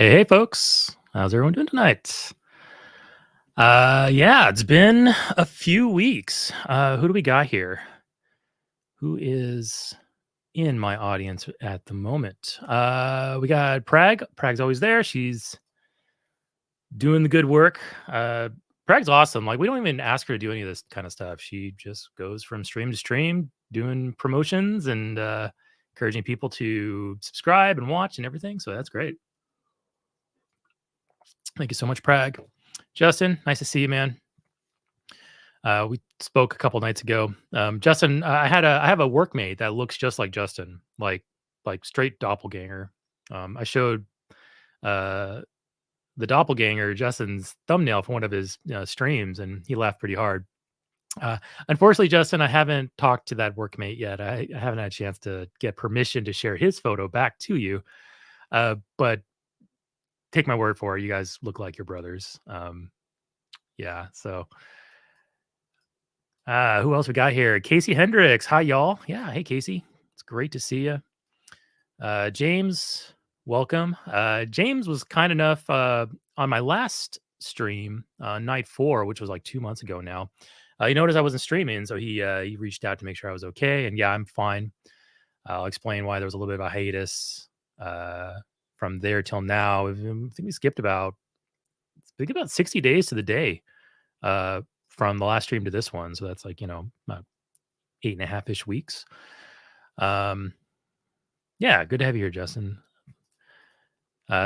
Hey, folks. How's everyone doing tonight? Yeah, it's been a few weeks. Who do we got here? Who is in my audience at the moment? We got Prag. Prag's always there. She's doing the good work. Prag's awesome. Like, we don't even ask her to do any of this kind of stuff. She just goes from stream to stream, doing promotions and encouraging people to subscribe and watch and everything. So that's great. Thank you so much, Prag. Justin, nice to see you, man. We spoke a couple nights ago. Justin, I have a workmate that looks just like Justin, like straight doppelganger. I showed uh, the doppelganger Justin's thumbnail for one of his streams, and he laughed pretty hard. Uh, Unfortunately, Justin, I haven't talked to that workmate yet. I haven't had a chance to get permission to share his photo back to you. But take my word for it, you guys look like your brothers. Yeah, so who else we got here? Casey Hendricks. Hi, y'all. Yeah. Hey, Casey. It's great to see you. James, welcome. James was kind enough on my last stream, night 4, which was like 2 months ago now. He noticed I wasn't streaming, so he reached out to make sure I was okay. And yeah, I'm fine. I'll explain why there was a little bit of a hiatus from there till now. I think we skipped about 60 days to the day. From the last stream to this one. So that's like, about 8.5-ish weeks. Yeah, good to have you here, Justin.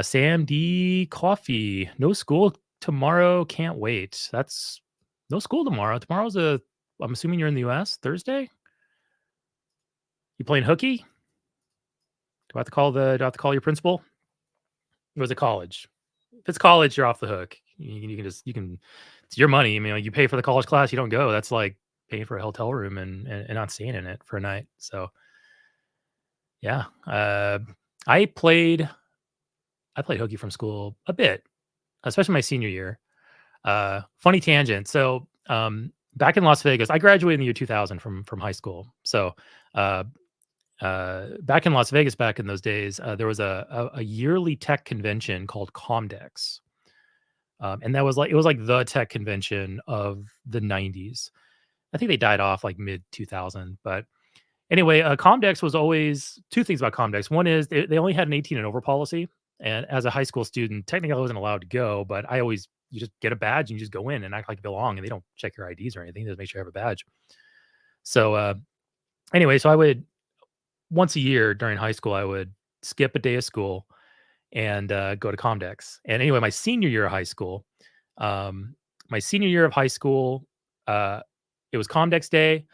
Sam D. Coffee. No school tomorrow. Can't wait. That's no school tomorrow. I'm assuming you're in the US, Thursday? You playing hooky? Do I have to call your principal? Or is it college? If it's college, you're off the hook. You can it's your money. I mean, like, you pay for the college class, you don't go. That's like paying for a hotel room and not staying in it for a night. So yeah. I played hooky from school a bit, especially my senior year. Funny tangent. So back in Las Vegas, I graduated in the year 2000 from high school. So back in Las Vegas, back in those days, there was a yearly tech convention called Comdex. And it was like the tech convention of the 90s. I think they died off like mid 2000. But anyway, Comdex was always two things about Comdex. One is they only had an 18 and over policy. And as a high school student, technically I wasn't allowed to go, but you just get a badge and you just go in and act like you belong. And they don't check your IDs or anything. They just make sure you have a badge. So anyway, so I would, once a year during high school, I would skip a day of school and go to Comdex. And anyway, my senior year of high school, um, it was Comdex day.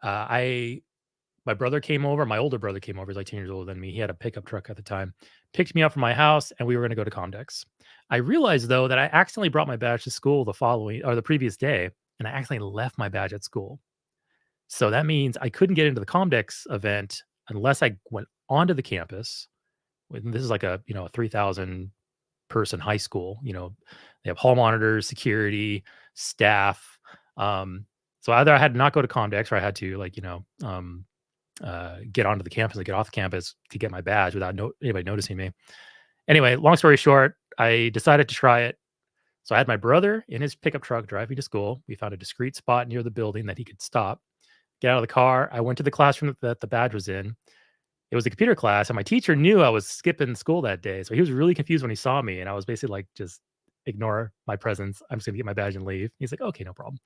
My brother came over. My older brother came over. He's like 10 years older than me. He had a pickup truck at the time, picked me up from my house, and we were going to go to Comdex. I realized though that I accidentally brought my badge to school the previous day, and I accidentally left my badge at school. So that means I couldn't get into the Comdex event unless I went onto the campus. This is like a 3,000 person high school. They have hall monitors, security, staff. So either I had to not go to Comdex, or I had to get onto the campus and get off the campus to get my badge without anybody noticing me. Anyway, long story short, I decided to try it. So I had my brother in his pickup truck drive me to school. We found a discreet spot near the building that he could stop, get out of the car. I went to the classroom that the badge was in. It was a computer class, and my teacher knew I was skipping school that day. So he was really confused when he saw me, and I was basically like, just ignore my presence. I'm just going to get my badge and leave. He's like, okay, no problem.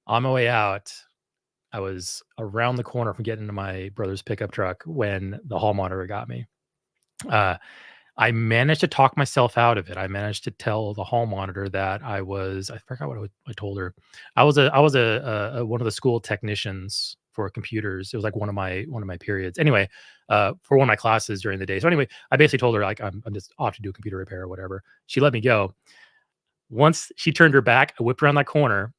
On my way out, I was around the corner from getting into my brother's pickup truck when the hall monitor got me. I managed to talk myself out of it. I managed to tell the hall monitor that I forgot what I told her. I was one of the school technicians for computers. It was like one of my periods. Anyway, for one of my classes during the day. So anyway, I basically told her like I'm just off to do computer repair or whatever. She let me go. Once she turned her back, I whipped around that corner.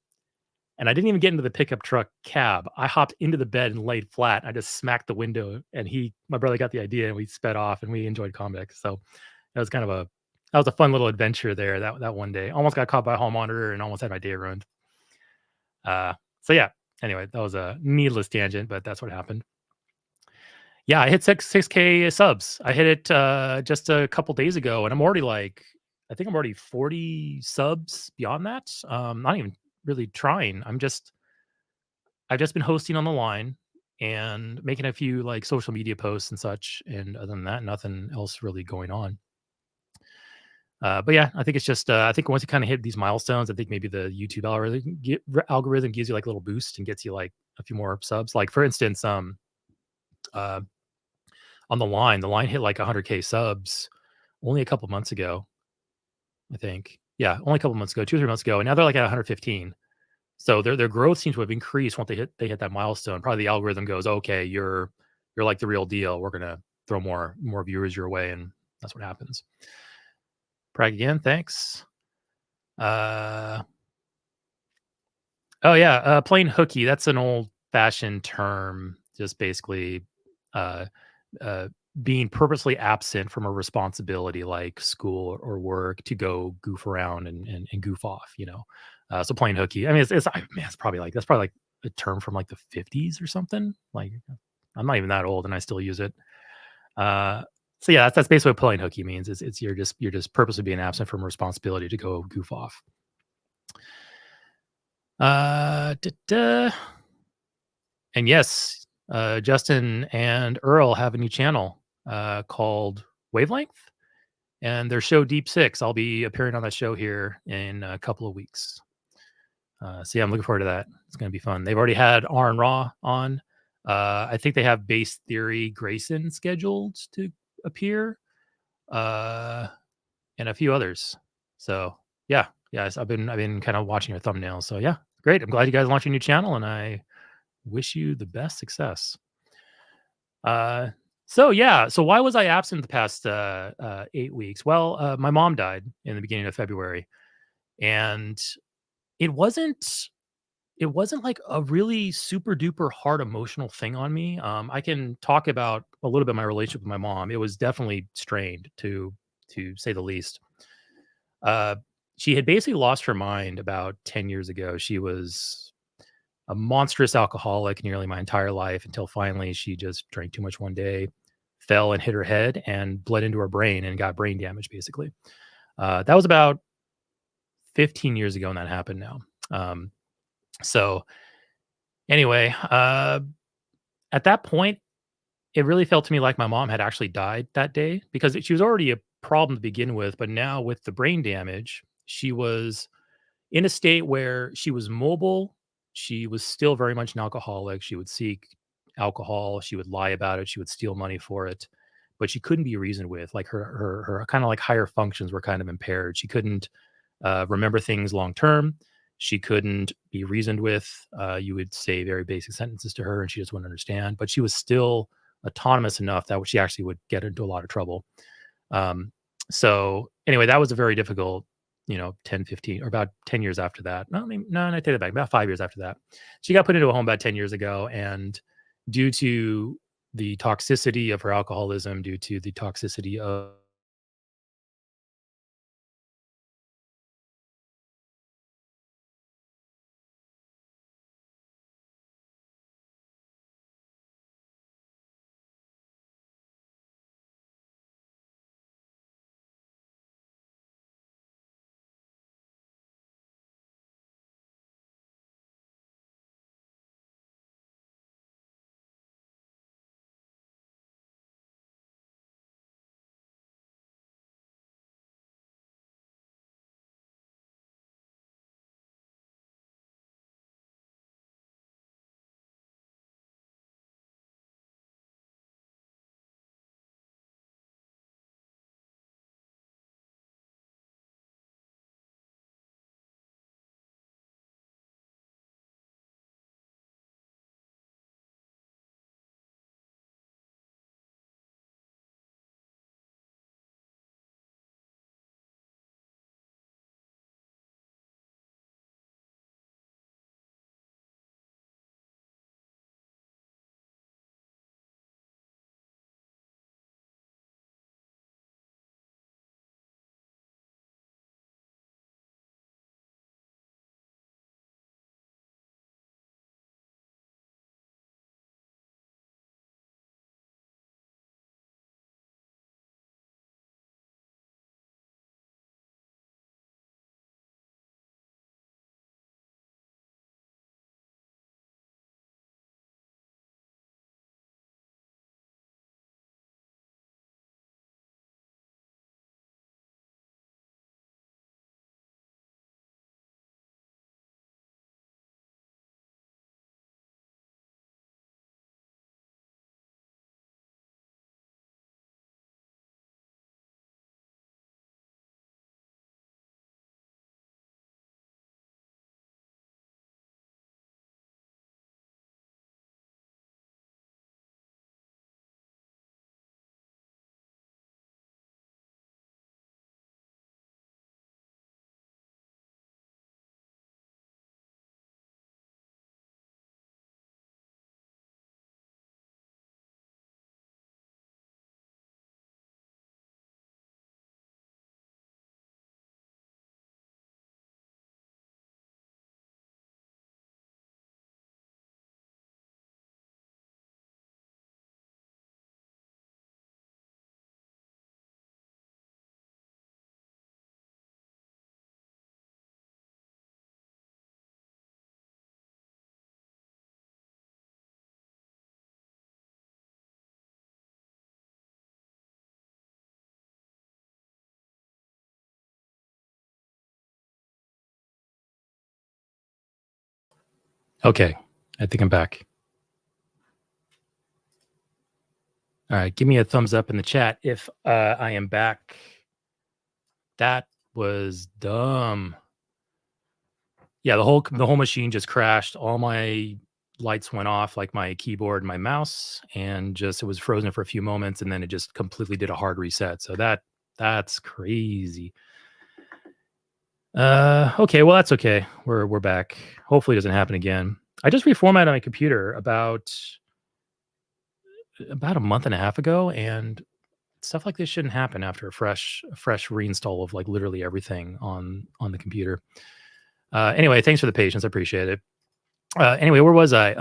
And I didn't even get into the pickup truck cab. I hopped into the bed and laid flat. I just smacked the window, and my brother got the idea, and we sped off, and we enjoyed Comdex. So that was a fun little adventure there. That one day, almost got caught by a hall monitor, and almost had my day ruined. So yeah. Anyway, that was a needless tangent, but that's what happened. Yeah, I hit 6K subs. I hit it, just a couple days ago, and I'm already like I think I'm already 40 subs beyond that. Not even really trying. I've just been hosting on the line and making a few, like, social media posts and such, and other than that, nothing else really going on. But yeah, I think it's just, I think once you kinda hit these milestones, I think maybe the YouTube algorithm gives you, like, a little boost and gets you, like, a few more subs. Like, for instance, uh on the line hit like 100K subs only a couple months ago, I think. Yeah, only a couple months ago, 2 or 3 months ago, and now they're like at 115. So their growth seems to have increased once they hit that milestone. Probably the algorithm goes, "Okay, you're like the real deal. We're gonna throw more viewers your way," and that's what happens. Brag again, thanks. Uh, oh yeah, plain hooky. That's an old fashioned term, just basically uh, uh, being purposely absent from a responsibility like school or work to go goof around and goof off. So plain hooky. I mean, man, it's probably like that's probably like a term from like the 50s or something. Like I'm not even that old and I still use it. Uh, so yeah, that's basically what plain hooky means. It's you're just purposely being absent from responsibility to go goof off. Da, da. And yes, Justin and Earl have a new channel called Wavelength, and their show Deep Six. I'll be appearing on that show here in a couple of weeks. So yeah, I'm looking forward to that. It's going to be fun. They've already had R and Raw on. I think they have Base Theory Grayson scheduled to appear, uh, and a few others. So yeah, yes, I've been kind of watching your thumbnails. So yeah, great. I'm glad you guys launched a new channel, and I wish you the best success. Uh, so yeah, so why was I absent the past 8 weeks? Well, my mom died in the beginning of February, and it wasn't it wasn't like a really super duper hard emotional thing on me. I can talk about a little bit my relationship with my mom. It was definitely strained to say the least. Uh, she had basically lost her mind about 10 years ago. She was a monstrous alcoholic nearly my entire life until finally she just drank too much one day, fell and hit her head and bled into her brain and got brain damage basically. That was about 15 years ago when that happened now. Um, so anyway, at that point, it really felt to me like my mom had actually died that day because she was already a problem to begin with. But now with the brain damage, she was in a state where she was mobile. She was still very much an alcoholic. She would seek alcohol. She would lie about it. She would steal money for it, but she couldn't be reasoned with. Like her kind of like higher functions were kind of impaired. She couldn't remember things long term. She couldn't be reasoned with. You would say very basic sentences to her, and she just wouldn't understand. But she was still autonomous enough that she actually would get into a lot of trouble. Um, so anyway, that was a very difficult, 10, 15, or about 10 years after that. No, I take that back. About 5 years after that, she got put into a home about 10 years ago, and due to the toxicity of her alcoholism, due to the toxicity of Okay, I think I'm back. All right, give me a thumbs up in the chat if I am back. That was dumb. Yeah, the whole machine just crashed. All my lights went off, like my keyboard and my mouse, and just it was frozen for a few moments, and then it just completely did a hard reset. So that's crazy. Okay, well that's okay. We're back. Hopefully it doesn't happen again. I just reformatted my computer about a month and a half ago, and stuff like this shouldn't happen after a fresh reinstall of like literally everything on the computer. Anyway, thanks for the patience. I appreciate it. Anyway, where was I?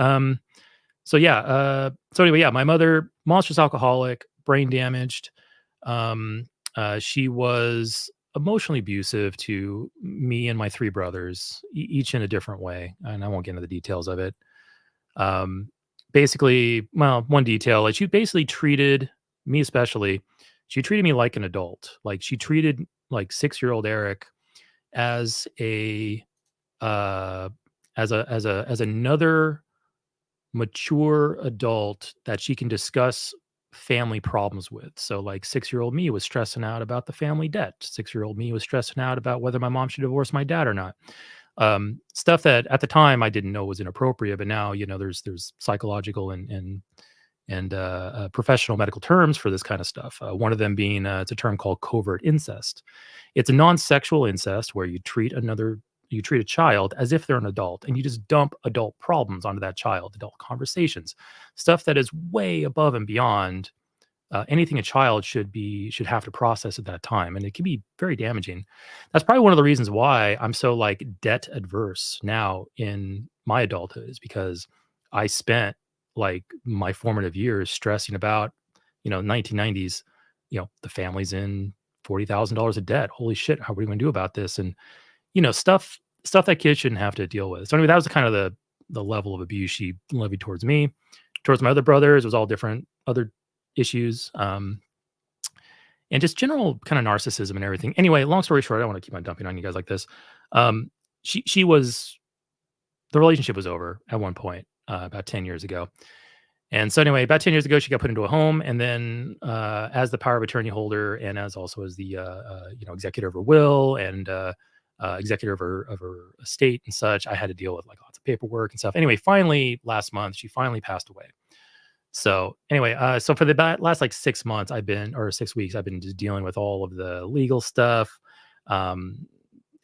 So anyway, my mother, monstrous alcoholic, brain damaged. She was emotionally abusive to me and my three brothers, each in a different way, and I won't get into the details of it. Um, Basically, well, one detail, like she basically treated me especially. She treated me like an adult. Like she treated like 6-year-old Eric as a uh as another mature adult that she can discuss family problems with. So like 6-year-old me was stressing out about the family debt. 6-year-old me was stressing out about whether my mom should divorce my dad or not. Stuff that at the time I didn't know was inappropriate, but now there's psychological and professional medical terms for this kind of stuff. One of them being it's a term called covert incest. It's a non-sexual incest where you treat a child as if they're an adult and you just dump adult problems onto that child, adult conversations, stuff that is way above and beyond anything a child should have to process at that time, and it can be very damaging. That's probably one of the reasons why I'm so like debt adverse now in my adulthood, is because I spent like my formative years stressing about 1990s, the family's in $40,000 of debt. Holy shit, how are we going to do about this? And stuff that kids shouldn't have to deal with. So anyway, that was kind of the level of abuse she levied towards me. Towards my other brothers, it was all different other issues, and just general kind of narcissism and everything. Anyway, long story short, I don't want to keep on dumping on you guys like this. Um, she was the relationship was over at one point about 10 years ago. And so anyway, about 10 years ago, she got put into a home, and then as the power of attorney holder and as also as the executor of her will and executor of her estate and such, I had to deal with like lots of paperwork and stuff. Anyway, finally last month, she finally passed away. So anyway, so for the last like 6 months, or 6 weeks, I've been just dealing with all of the legal stuff, and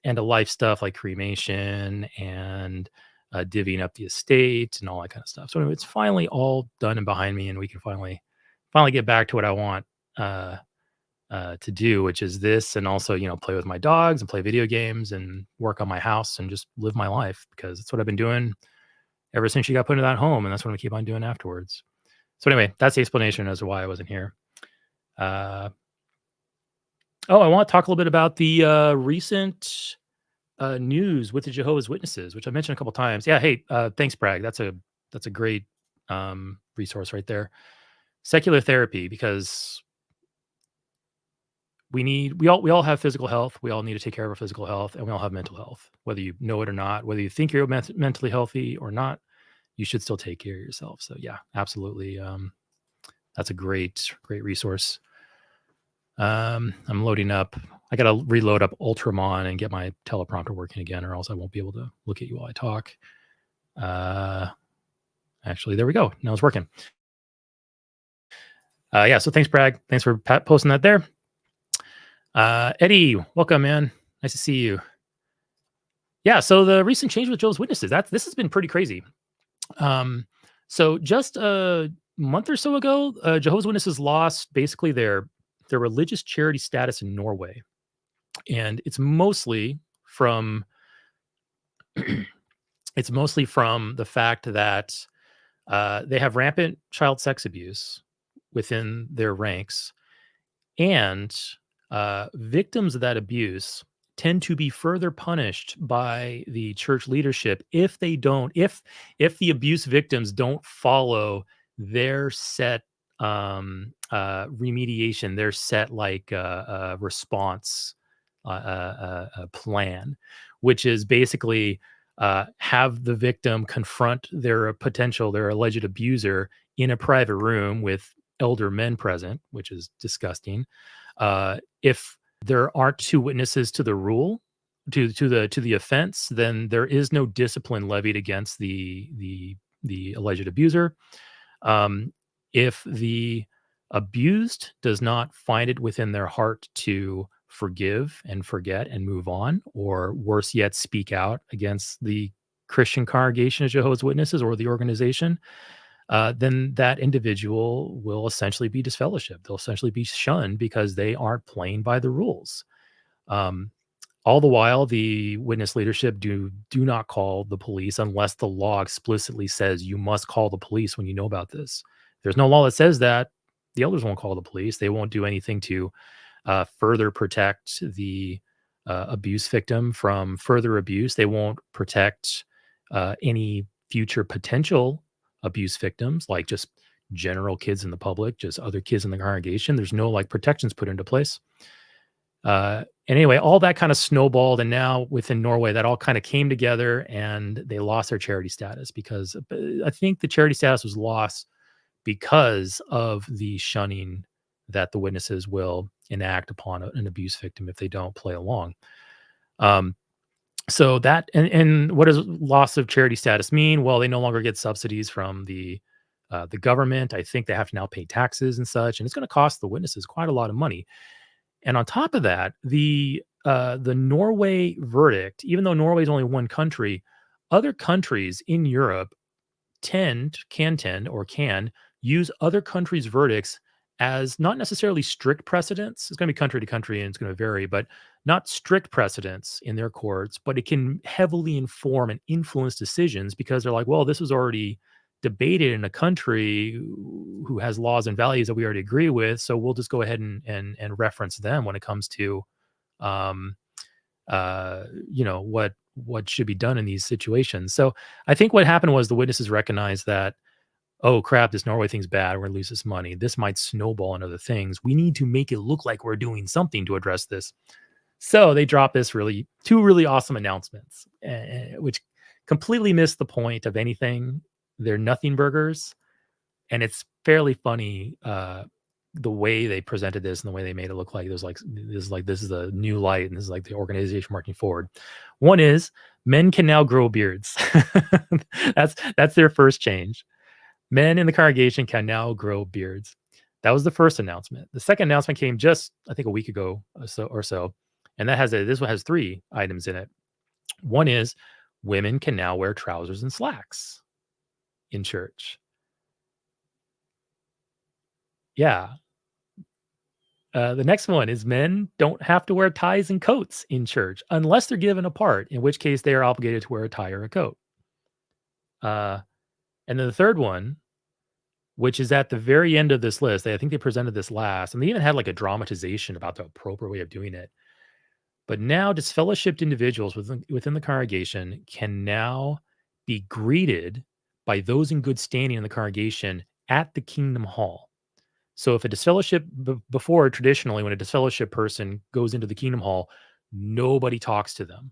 the life stuff like cremation and divvying up the estate and all that kind of stuff. So anyway, it's finally all done and behind me, and we can finally get back to what I want to do, which is this, and also play with my dogs and play video games and work on my house and just live my life, because that's what I've been doing ever since she got put into that home, and that's what I keep on doing afterwards. So anyway, that's the explanation as to why I wasn't here. I want to talk a little bit about the recent news with the Jehovah's Witnesses, which I mentioned a couple times. Yeah, hey, thanks, Bragg. That's a great resource right there. Secular therapy, because we all have physical health. We all need to take care of our physical health, and we all have mental health. Whether you know it or not, whether you think you're mentally healthy or not, you should still take care of yourself. So yeah, absolutely. That's a great resource. I'm loading up. I got to reload up Ultramon and get my teleprompter working again, or else I won't be able to look at you while I talk. Actually, there we go. Now it's working. Yeah, so thanks, Bragg. Thanks for posting that there. Eddie, welcome, man. Nice to see you. Yeah, so the recent change with Jehovah's Witnesses, this has been pretty crazy. So just a month or so ago, Jehovah's Witnesses lost basically their religious charity status in Norway, and it's mostly from the fact that they have rampant child sex abuse within their ranks, and victims of that abuse tend to be further punished by the church leadership if the abuse victims don't follow their set remediation, their set response plan, which is basically have the victim confront their alleged abuser in a private room with elder men present, which is disgusting. If there aren't two witnesses to the rule, to the offense, then there is no discipline levied against the alleged abuser. Um, if the abused does not find it within their heart to forgive and forget and move on, or worse yet, speak out against the Christian congregation of Jehovah's Witnesses or the organization, then that individual will essentially be disfellowshipped. They'll essentially be shunned because they aren't playing by the rules. Um, all the while, the witness leadership do not call the police unless the law explicitly says you must call the police when you know about this. There's no law that says that. The elders won't call the police. They won't do anything to further protect the abuse victim from further abuse. They won't protect any future potential abuse victims, like just general kids in the public, just other kids in the congregation. There's no like protections put into place. And anyway, all that kind of snowballed, and now within Norway, that all kind of came together, and they lost their charity status because I think the charity status was lost because of the shunning that the witnesses will enact upon an abuse victim if they don't play along. So that and what does loss of charity status mean? Well, they no longer get subsidies from the government. I think they have to now pay taxes and such, and it's going to cost the witnesses quite a lot of money. And on top of that, the Norway verdict, even though Norway is only one country, other countries in Europe can use other countries' verdicts as not necessarily strict precedents. It's going to be country to country and it's going to vary, but not strict precedents in their courts, but it can heavily inform and influence decisions because they're like, well, this was already debated in a country who has laws and values that we already agree with. So we'll just go ahead and reference them when it comes to, what should be done in these situations. So I think what happened was the witnesses recognized that, oh crap, this Norway thing's bad. We're gonna lose this money. This might snowball into other things. We need to make it look like we're doing something to address this. So they dropped two really awesome announcements, which completely missed the point of anything. They're nothing burgers, and it's fairly funny the way they presented this and the way they made it look like this is a new light and this is like the organization marching forward. One is men can now grow beards. That's their first change. Men in the congregation can now grow beards. That was the first announcement. The second announcement came just, I think, a week ago or so, and this one has 3 items in it. One is women can now wear trousers and slacks in church. Yeah. The next one is men don't have to wear ties and coats in church unless they're given a part, in which case they are obligated to wear a tie or a coat. And then the third one, which is at the very end of this list, I think they presented this last, and they even had like a dramatization about the appropriate way of doing it. But now disfellowshipped individuals within the congregation can now be greeted by those in good standing in the congregation at the Kingdom Hall. So if a disfellowship before, traditionally, when a disfellowship person goes into the Kingdom Hall, nobody talks to them.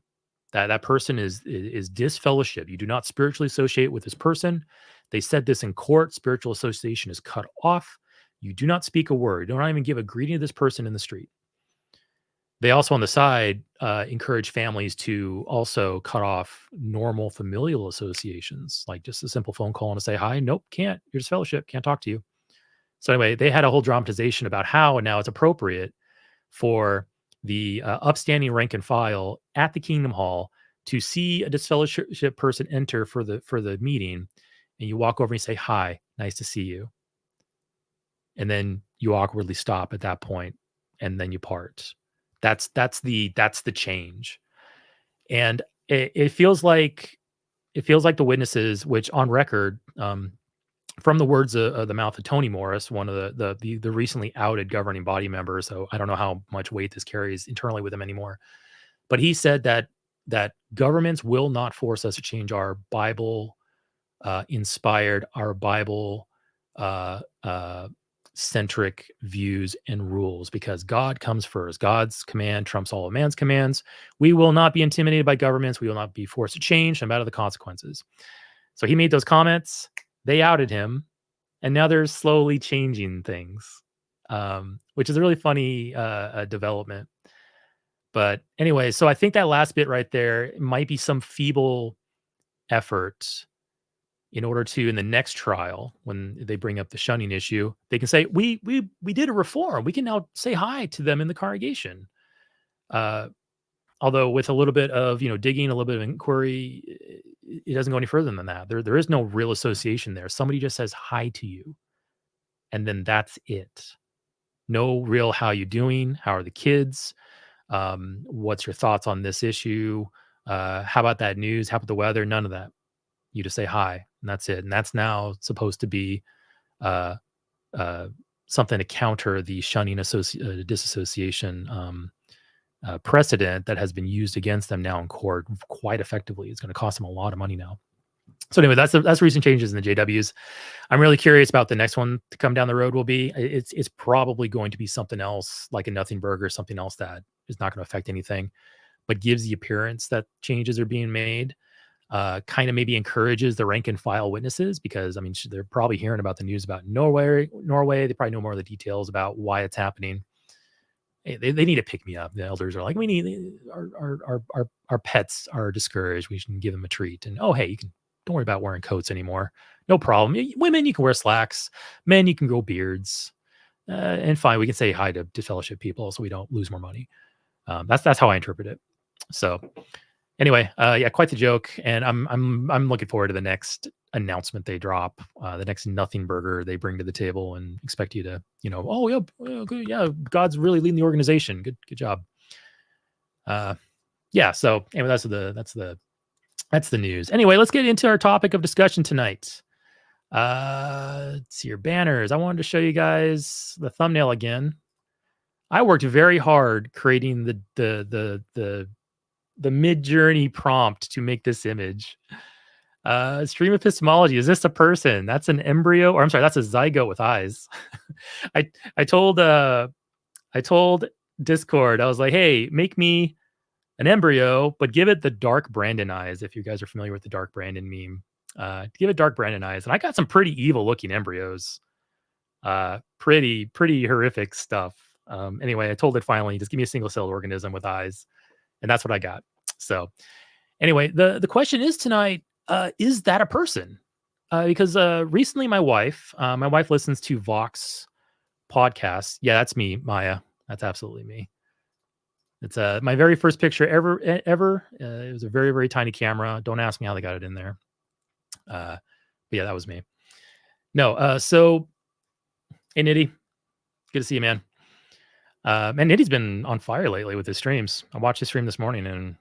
That person is disfellowship. You do not spiritually associate with this person. They said this in court. Spiritual association is cut off. You do not speak a word. You don't even give a greeting to this person in the street. They also, on the side, encourage families to also cut off normal familial associations, like just a simple phone call and to say, hi, nope, can't. You're disfellowship, can't talk to you. So anyway, they had a whole dramatization about how now it's appropriate for the upstanding rank and file at the Kingdom Hall to see a disfellowship person enter for the meeting, and you walk over and you say, hi, nice to see you. And then you awkwardly stop at that point, and then you part. That's the change. And it feels like the witnesses, which on record, from the words of the mouth of Tony Morris, one of the recently outed governing body members, so I don't know how much weight this carries internally with him anymore, but he said that governments will not force us to change our Bible inspired, our Bible centric views and rules because God comes first. God's command trumps all of man's commands. We will not be intimidated by governments. We will not be forced to change no matter the consequences. So he made those comments. They outed him, and now they're slowly changing things, which is a really funny development. But anyway, so I think that last bit right there might be some feeble effort in order to, in the next trial, when they bring up the shunning issue, they can say, we did a reform. We can now say hi to them in the congregation. Although with a little bit of, digging, a little bit of inquiry, it doesn't go any further than that. There is no real association there. Somebody just says hi to you, and then that's it. No real how you doing? How are the kids? What's your thoughts on this issue? How about that news? How about the weather? None of that. You just say hi, and that's it. And that's now supposed to be something to counter the shunning disassociation precedent that has been used against them now in court quite effectively. It's going to cost them a lot of money now. So anyway, that's recent changes in the JWs. I'm really curious about the next one to come down the road will be. It's probably going to be something else, like a nothing burger, something else that is not going to affect anything, but gives the appearance that changes are being made. Kind of maybe encourages the rank and file witnesses because, I mean, they're probably hearing about the news about Norway. They probably know more of the details about why it's happening. They need to pick me up. The elders are like, we need our pets are discouraged. We should give them a treat. And, oh, hey, don't worry about wearing coats anymore. No problem. Women, you can wear slacks. Men, you can grow beards. And fine, we can say hi to fellowship people so we don't lose more money. That's how I interpret it. So anyway, yeah, quite the joke. And I'm looking forward to the next announcement they drop, the next nothing burger they bring to the table and expect you to, oh yeah, good, yeah, God's really leading the organization. Good job. Yeah. So anyway, that's the news. Anyway, let's get into our topic of discussion tonight. Let's see your banners. I wanted to show you guys the thumbnail again. I worked very hard creating the mid-journey prompt to make this image. Stream epistemology. Is this a person? That's an embryo, or I'm sorry, that's a zygote with eyes. I told Discord, I was like, hey, make me an embryo, but give it the dark Brandon eyes. If you guys are familiar with the dark Brandon meme, give it dark Brandon eyes. And I got some pretty evil looking embryos. Pretty horrific stuff. Anyway, I told it finally, just give me a single celled organism with eyes. And that's what I got. So anyway, the question is tonight, is that a person? Because recently my wife listens to Vox podcasts. Yeah, that's me, Maya. That's absolutely me. It's my very first picture ever. It was a very, very tiny camera. Don't ask me how they got it in there. But yeah, that was me. No, so hey Nitty, good to see you, man. Man, Nitty's been on fire lately with his streams. I watched his stream this morning, and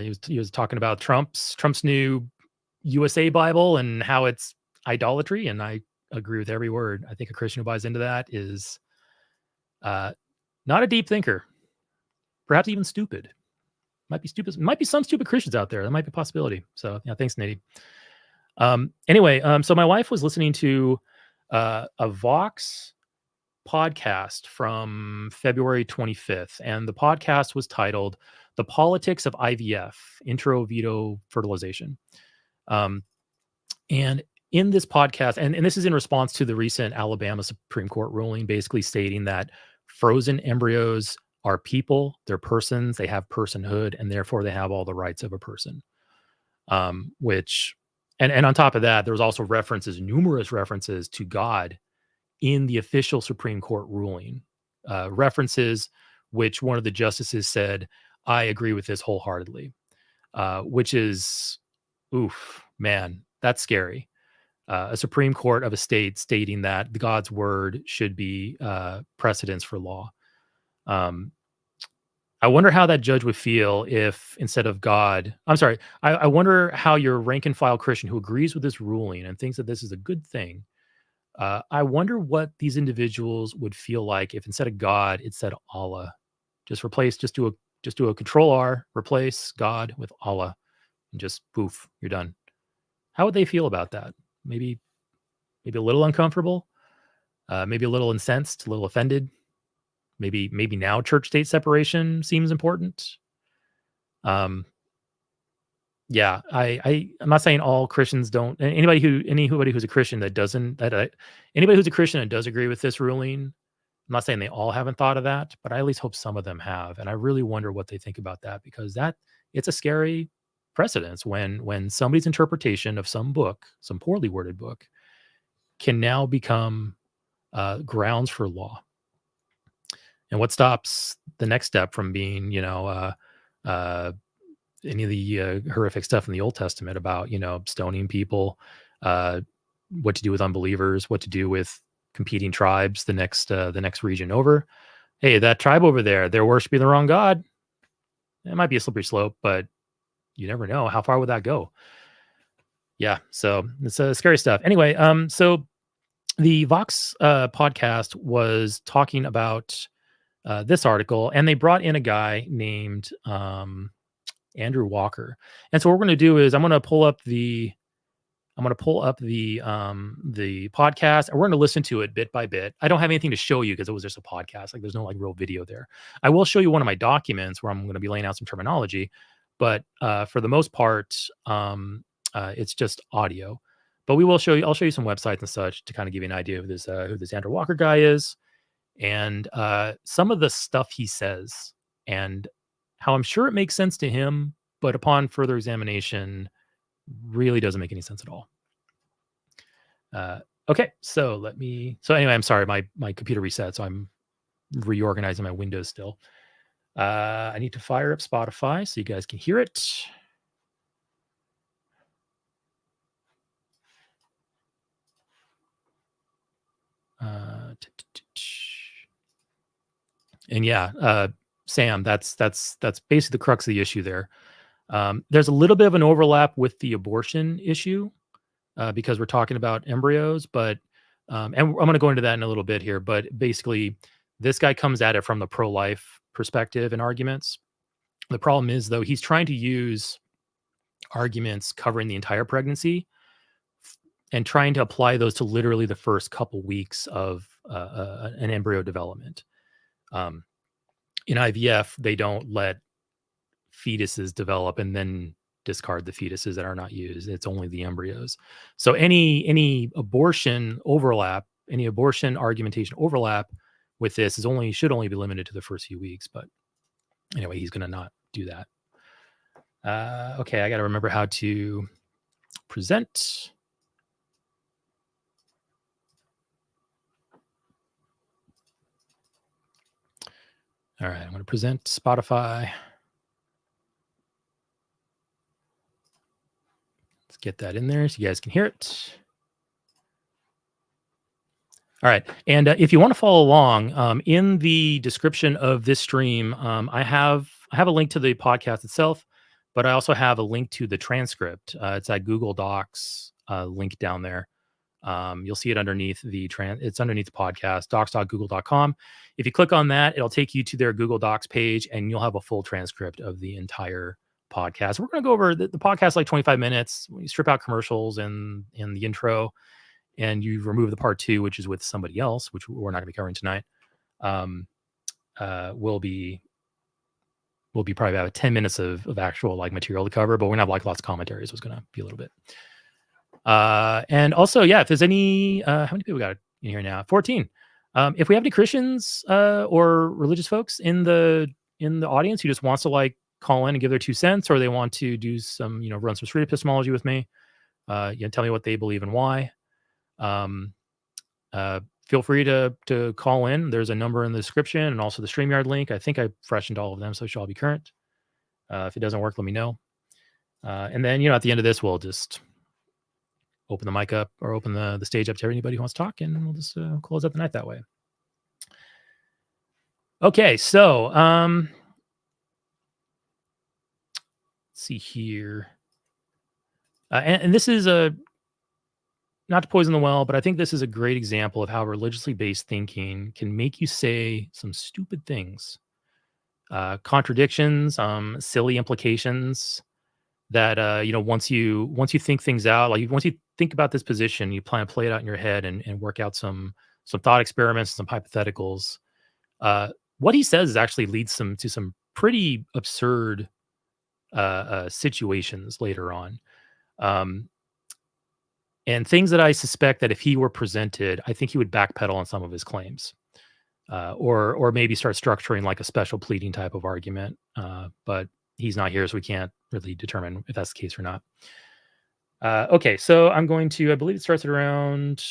he was talking about Trump's new USA Bible and how it's idolatry, and I agree with every word. I think a Christian who buys into that is not a deep thinker, perhaps even stupid. Might be stupid. Might be some stupid Christians out there. That might be a possibility. So yeah, thanks, Nitty. Anyway, so my wife was listening to a Vox podcast from February 25th, and the podcast was titled "The Politics of IVF: Intro Veto Fertilization." And in this podcast, and this is in response to the recent Alabama Supreme Court ruling, basically stating that frozen embryos are people, they're persons, they have personhood, and therefore they have all the rights of a person. Which, and on top of that, there was also numerous references to God in the official Supreme Court ruling, references which one of the justices said, I agree with this wholeheartedly, which is, oof, man, that's scary. A Supreme Court of a state stating that God's word should be precedence for law. I wonder how that judge would feel if instead of God, I'm sorry, I wonder how your rank and file Christian who agrees with this ruling and thinks that this is a good thing, I wonder what these individuals would feel like if instead of God, it said Allah. Just do a Control R, replace God with Allah, and just poof, you're done. How would they feel about that? Maybe a little uncomfortable. maybe a little incensed, a little offended. Maybe now church-state separation seems important. Yeah, I'm not saying all Christians don't. Anybody who's a Christian that doesn't anybody who's a Christian and does agree with this ruling. I'm not saying they all haven't thought of that, but I at least hope some of them have, and I really wonder what they think about that, because it's a scary precedence when somebody's interpretation of some book, some poorly worded book, can now become grounds for law. And what stops the next step from being, any of the horrific stuff in the Old Testament about, stoning people, what to do with unbelievers, what to do with competing tribes, the next region over. Hey, that tribe over there, they're worshiping the wrong God. It might be a slippery slope, but you never know. How far would that go? Yeah, so it's scary stuff. Anyway, so the Vox podcast was talking about this article, and they brought in a guy named Andrew Walker. And so what we're going to do is I'm going to pull up the podcast, and we're going to listen to it bit by bit. I don't have anything to show you because it was just a podcast. Like, there's no like real video there. I will show you one of my documents where I'm going to be laying out some terminology, but for the most part, it's just audio. But I'll show you some websites and such to kind of give you an idea of who this Andrew Walker guy is, and some of the stuff he says, and how I'm sure it makes sense to him, but upon further examination, really doesn't make any sense at all. Okay, so anyway, I'm sorry, my computer reset, so I'm reorganizing my windows still. I need to fire up Spotify so you guys can hear it. And yeah, Sam, that's basically the crux of the issue there. There's a little bit of an overlap with the abortion issue because we're talking about embryos, but and I'm going to go into that in a little bit here. But basically, this guy comes at it from the pro-life perspective and arguments. The problem is, though, he's trying to use arguments covering the entire pregnancy and trying to apply those to literally the first couple weeks of an embryo development. In IVF, they don't let fetuses develop and then discard the fetuses that are not used. It's only the embryos. So any abortion overlap, any abortion argumentation overlap with this should only be limited to the first few weeks. But anyway, he's going to not do that. Okay, I got to remember how to present. All right, I'm going to present Spotify. Let's get that in there so you guys can hear it. All right, and if you want to follow along, in the description of this stream, I have a link to the podcast itself, but I also have a link to the transcript. It's at Google Docs link down there. You'll see it underneath it's underneath the podcast, docs.google.com. If you click on that, it'll take you to their Google Docs page, and you'll have a full transcript of the entire podcast. We're going to go over the podcast like 25 minutes. You strip out commercials and the intro, and you remove the part 2, which is with somebody else, which we're not going to be covering tonight. We'll be probably about 10 minutes of actual like material to cover, but we're going to have like lots of commentaries. So it's going to be a little bit. And also, yeah, if there's any, how many people got in here now? 14. If we have any Christians or religious folks in the audience who just wants to like call in and give their 2 cents, or they want to do some, run some street epistemology with me, tell me what they believe and why. Feel free to call in. There's a number in the description and also the StreamYard link. I think I freshened all of them, so it should all be current. If it doesn't work, let me know. And then, at the end of this, we'll just open the mic up or open the stage up to anybody who wants to talk, and we'll just close out the night that way. Okay, so let's see here. And this is not to poison the well, but I think this is a great example of how religiously based thinking can make you say some stupid things, contradictions, silly implications that, once you think things out, like once you think about this position, you plan to play it out in your head and work out some some thought experiments, some hypotheticals. What he says actually leads to some pretty absurd situations later on. And things that I suspect that if he were presented, I think he would backpedal on some of his claims, or maybe start structuring like a special pleading type of argument. But he's not here, so we can't really determine if that's the case or not. Okay, so I'm going to, I believe it starts at around,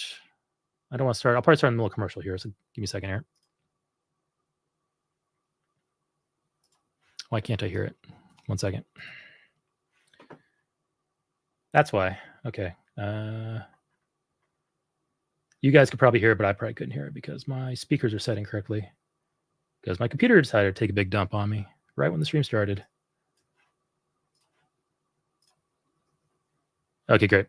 I don't want to start, I'll probably start in the middle of commercial here, so give me a second here. Why can't I hear it? 1 second. That's why. Okay. You guys could probably hear it, but I probably couldn't hear it because my speakers are set incorrectly. Because my computer decided to take a big dump on me right when the stream started. Okay, great.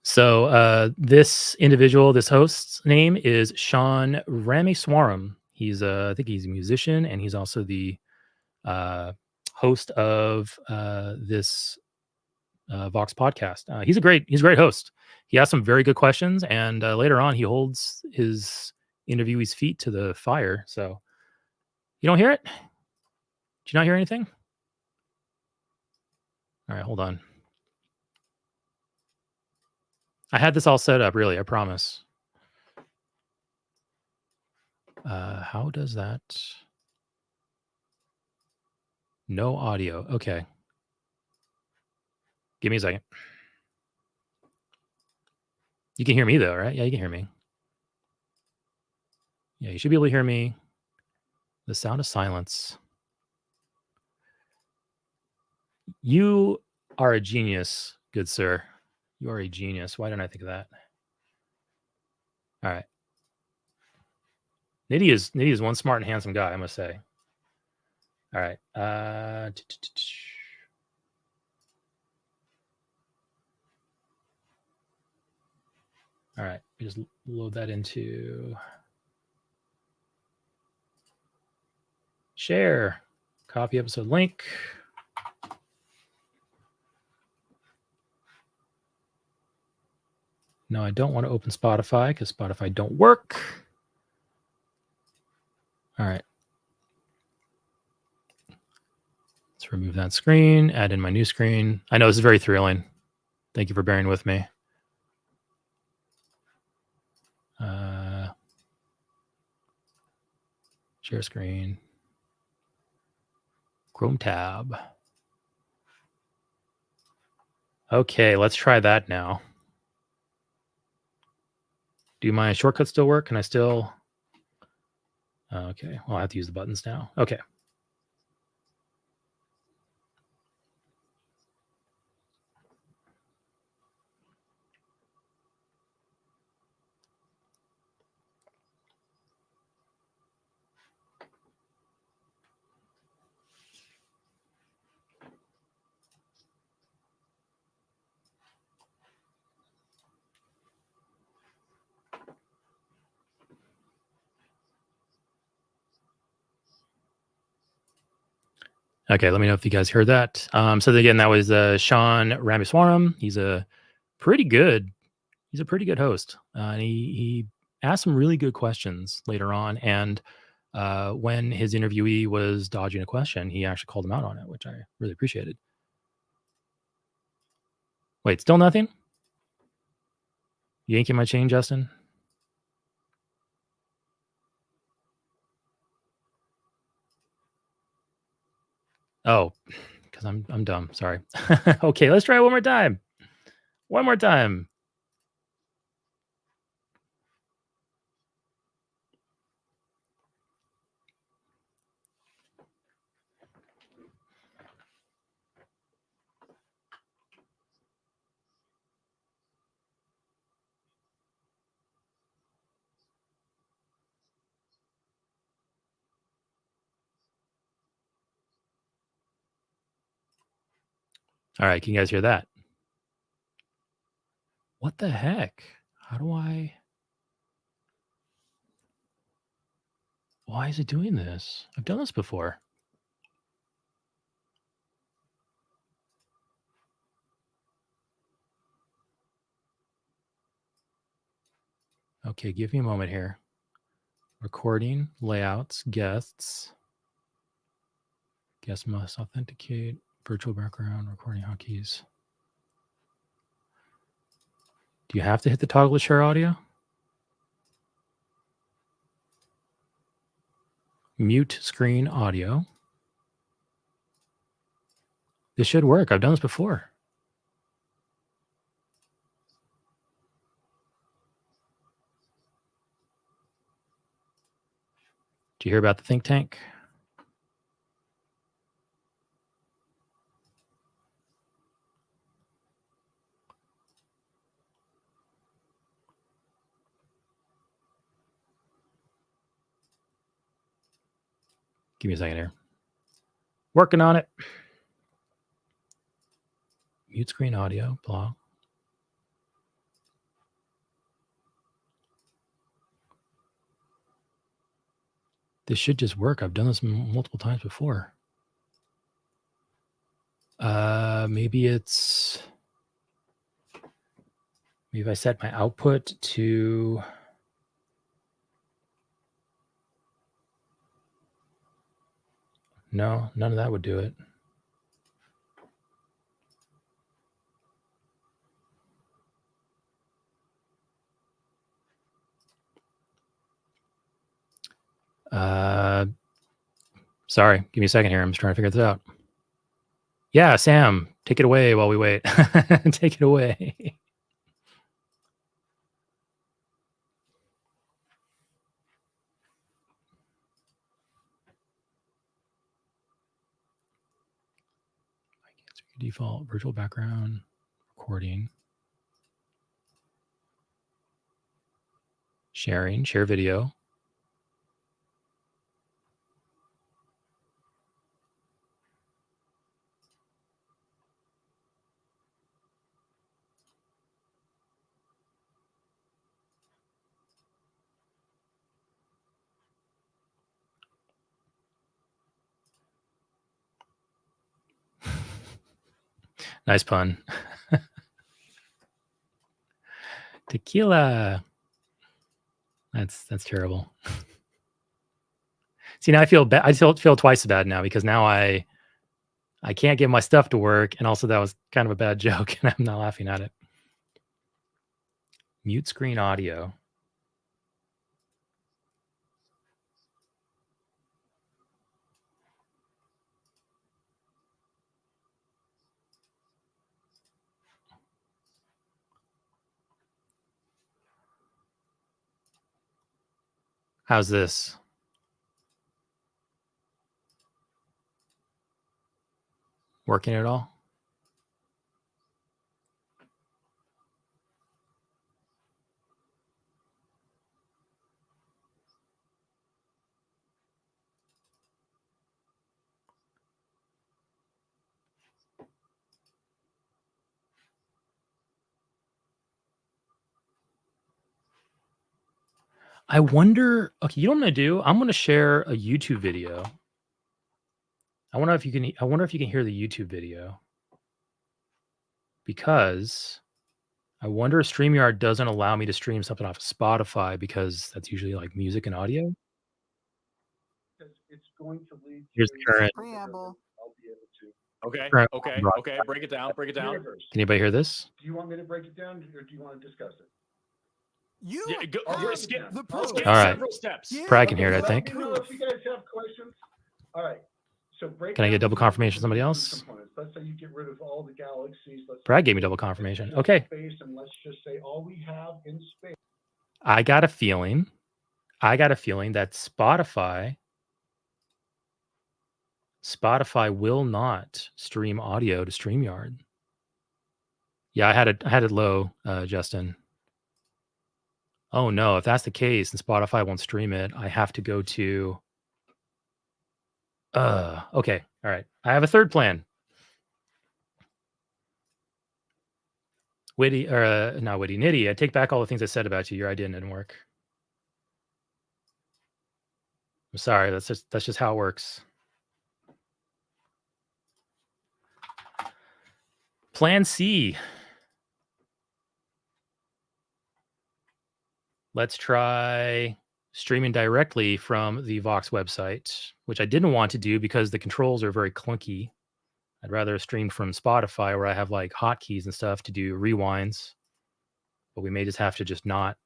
So this individual, this host's name is Sean Rameswaram. He's I think he's a musician, and he's also the host of this Vox podcast. He's a great host. He has some very good questions, and later on, he holds his interviewee's feet to the fire. So you don't hear it? Did you not hear anything? All right, hold on. I had this all set up, really, I promise. How does that? No audio. Okay. Give me a second. You can hear me though, right? Yeah, you can hear me. Yeah, you should be able to hear me. The sound of silence. You are a genius, good sir. You are a genius. Why didn't I think of that? All right. Nitty is one smart and handsome guy, I must say. All right. All right. Just load that into share. Copy episode link. No, I don't want to open Spotify because Spotify don't work. All right. Let's remove that screen, add in my new screen. I know this is very thrilling. Thank you for bearing with me. Share screen. Chrome tab. Okay, let's try that now. Do my shortcuts still work? Can I still? Okay, well, I have to use the buttons now. Okay. Okay, let me know if you guys heard that. So again, that was Sean Rameswaram. He's a pretty good host. And he asked some really good questions later on. And when his interviewee was dodging a question, he actually called him out on it, which I really appreciated. Wait, still nothing? You yanking my chain, Justin? Oh, because I'm dumb. Sorry. Okay, let's try it one more time. One more time. All right, can you guys hear that? What the heck? How do I? Why is it doing this? I've done this before. Okay, give me a moment here. Recording, layouts, guests. Guest must authenticate, virtual background, recording hotkeys. Do you have to hit the toggle to share audio? Mute screen audio. This should work. I've done this before. Did you hear about the think tank? Give me a second here. Working on it. Mute screen audio, blah. This should just work. I've done this multiple times before. Maybe if I set my output to no, none of that would do it. Sorry, give me a second here. I'm just trying to figure this out. Yeah, Sam, take it away while we wait. Take it away. Default virtual background recording. Sharing, share video. Nice pun. Tequila. That's terrible. See, now I feel bad. I feel twice as bad now because now I can't get my stuff to work, and also that was kind of a bad joke, and I'm not laughing at it. Mute screen audio. How's this? Working at all? I wonder. Okay, you know what I'm gonna do? I'm gonna share a YouTube video. I wonder if you can hear the YouTube video, because I wonder if StreamYard doesn't allow me to stream something off of Spotify because that's usually like music and audio. It's going to lead Here's the current preamble. I'll be able to. Okay. current Okay. broad- Okay. Break it down. Break it down. Universe. Can anybody hear this? Do you want me to break it down, or do you want to discuss it? You Yeah, go, have skip the All skip proof. All right. several steps. Yeah. Probably can hear it, I let think. me know if you guys have questions. All right. So break. Can I get down double the confirmation from somebody components. else? Let's say you get rid of all the galaxies. Brad gave me double confirmation. Okay. Space, and let's just say all we have in space. I got a feeling that Spotify will not stream audio to StreamYard. Yeah, I had it low, Justin. Oh no, if that's the case and Spotify won't stream it, I have to go to okay. All right. I have a third plan. Witty, or not witty, nitty. I take back all the things I said about you. Your idea didn't work. I'm sorry. That's just how it works. Plan C. Let's try streaming directly from the Vox website, which I didn't want to do because the controls are very clunky. I'd rather stream from Spotify where I have like hotkeys and stuff to do rewinds, but we may just have to just not.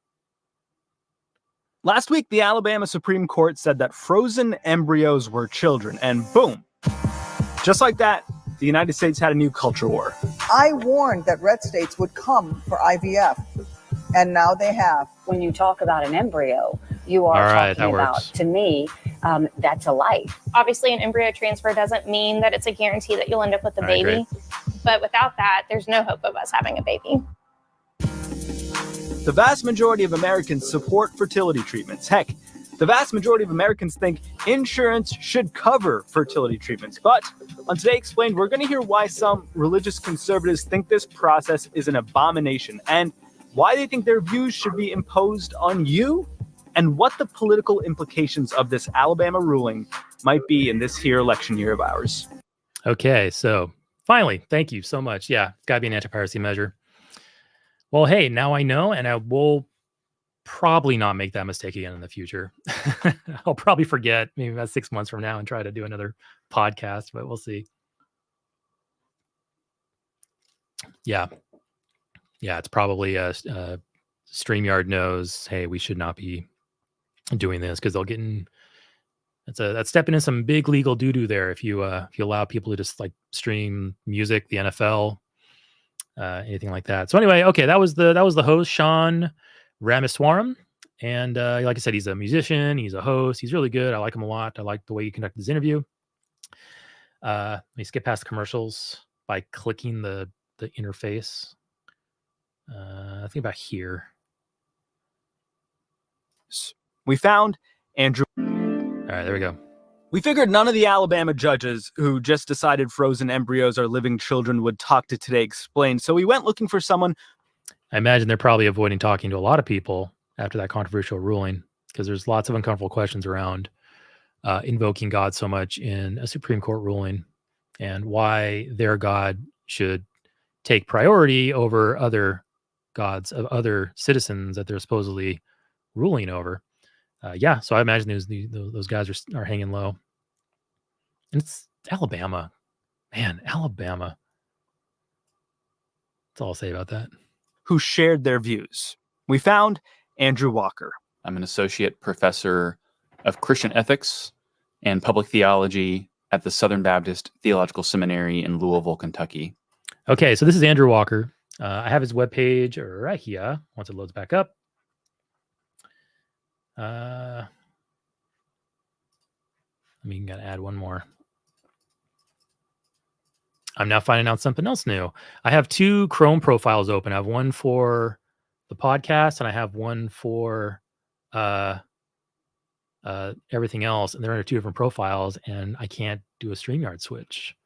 Last week, the Alabama Supreme Court said that frozen embryos were children, and boom, just like that, the United States had a new culture war. I warned that red states would come for IVF, and now they have. When you talk about an embryo, you are talking about, to me, that's a life. Obviously, an embryo transfer doesn't mean that it's a guarantee that you'll end up with a baby. But without that, there's no hope of us having a baby. The vast majority of Americans support fertility treatments. Heck, the vast majority of Americans think insurance should cover fertility treatments. But on Today Explained, we're going to hear why some religious conservatives think this process is an abomination and why they think their views should be imposed on you, and what the political implications of this Alabama ruling might be in this here election year of ours. Okay, so finally, thank you so much. Yeah, it's got to be an anti-piracy measure. Well, hey, now I know, and I will probably not make that mistake again in the future. I'll probably forget maybe about 6 months from now and try to do another podcast, but we'll see. Yeah, it's probably StreamYard knows, hey, we should not be doing this because they'll get in. That's stepping in some big legal doo-doo there if you allow people to just like stream music, the NFL, anything like that. So anyway, okay, that was the host, Sean Rameswaram, and like I said, he's a musician, he's a host, he's really good. I like him a lot. I like the way he conducted this interview. Let me skip past the commercials by clicking the interface. I think about here. We found Andrew. All right, there we go. We figured none of the Alabama judges who just decided frozen embryos are living children would talk to Today Explained, so we went looking for someone. I imagine they're probably avoiding talking to a lot of people after that controversial ruling because there's lots of uncomfortable questions around invoking God so much in a Supreme Court ruling and why their God should take priority over other gods of other citizens that they're supposedly ruling over. So I imagine those guys are hanging low. And it's Alabama. Man, Alabama. That's all I'll say about that. Who shared their views. We found Andrew Walker. I'm an associate professor of Christian ethics and public theology at the Southern Baptist Theological Seminary in Louisville, Kentucky. Okay, so this is Andrew Walker. I have his webpage right here once it loads back up. I mean, gotta add one more. I'm now finding out something else new. I have 2 Chrome profiles open. I have one for the podcast and I have one for everything else. And they're under 2 different profiles and I can't do a StreamYard switch,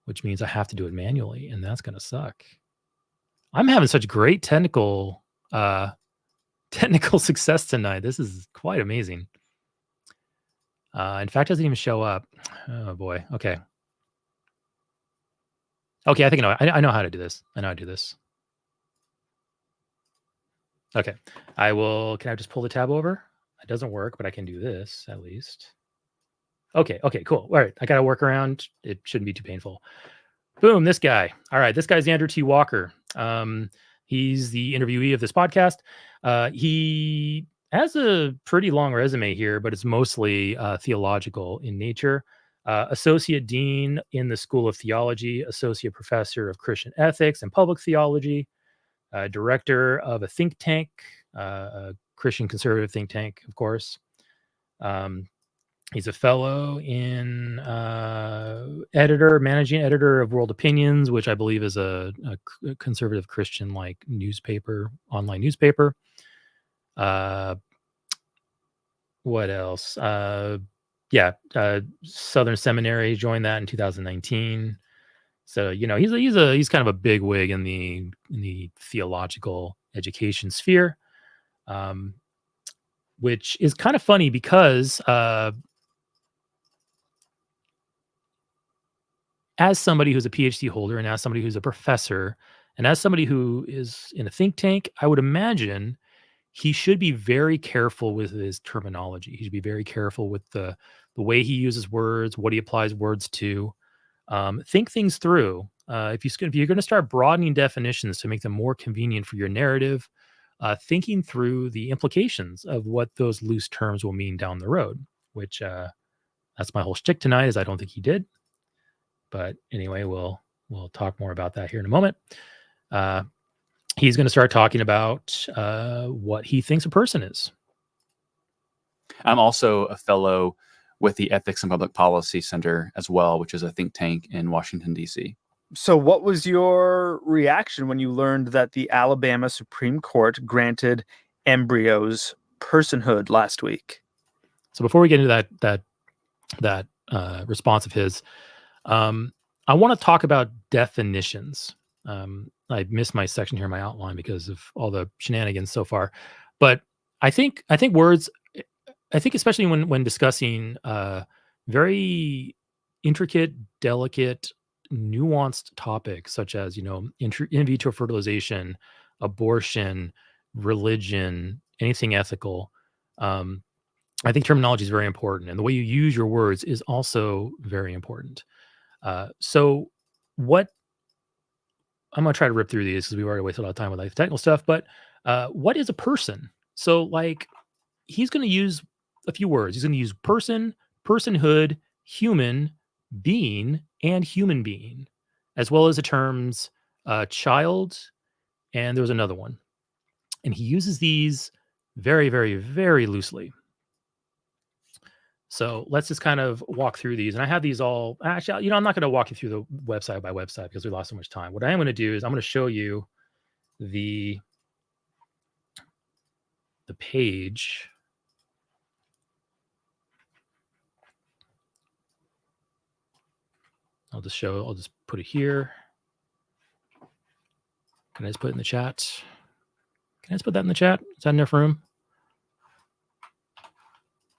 which means I have to do it manually. And that's going to suck. I'm having such great technical success tonight. This is quite amazing. In fact, it doesn't even show up. Oh boy. Okay. Okay, I think I know how to do this. I know how to do this. Okay. Can I just pull the tab over? It doesn't work, but I can do this at least. Okay, cool. All right. I got to work around. It shouldn't be too painful. Boom, this guy. All right, this guy's Andrew T. Walker. He's the interviewee of this podcast. He has a pretty long resume here, but it's mostly theological in nature. Associate Dean in the School of Theology, Associate Professor of Christian Ethics and Public Theology, Director of a think tank, a Christian conservative think tank, of course. He's a fellow in managing editor of World Opinions, which I believe is a conservative Christian like newspaper, online newspaper. What else? Southern Seminary, joined that in 2019. So he's kind of a big wig in the theological education sphere. which is kind of funny because as somebody who's a PhD holder and as somebody who's a professor and as somebody who is in a think tank, I would imagine he should be very careful with his terminology. He should be very careful with the way he uses words, what he applies words to. Think things through. If you're going to start broadening definitions to make them more convenient for your narrative, thinking through the implications of what those loose terms will mean down the road, which that's my whole shtick tonight is I don't think he did. But anyway, we'll talk more about that here in a moment. He's going to start talking about what he thinks a person is. I'm also a fellow with the Ethics and Public Policy Center as well, which is a think tank in Washington, D.C. So what was your reaction when you learned that the Alabama Supreme Court granted embryos personhood last week? So before we get into that response of his, I want to talk about definitions. I missed my section here in my outline because of all the shenanigans so far, but I think words. I think especially when discussing very intricate, delicate, nuanced topics such as in vitro fertilization, abortion, religion, anything ethical. I think terminology is very important, and the way you use your words is also very important. So what I'm going to try to rip through these because we've already wasted a lot of time with like technical stuff, but what is a person? So like he's going to use a few words. He's going to use person, personhood, human, being, and human being, as well as the terms child, and there was another one. And he uses these very, very, very loosely. So let's just kind of walk through these. And I have these all, actually, I'm not going to walk you through the website by website because we lost so much time. What I am going to do is I'm going to show you the page. I'll just put it here. Can I just put it in the chat? Can I just put that in the chat? Is that enough room?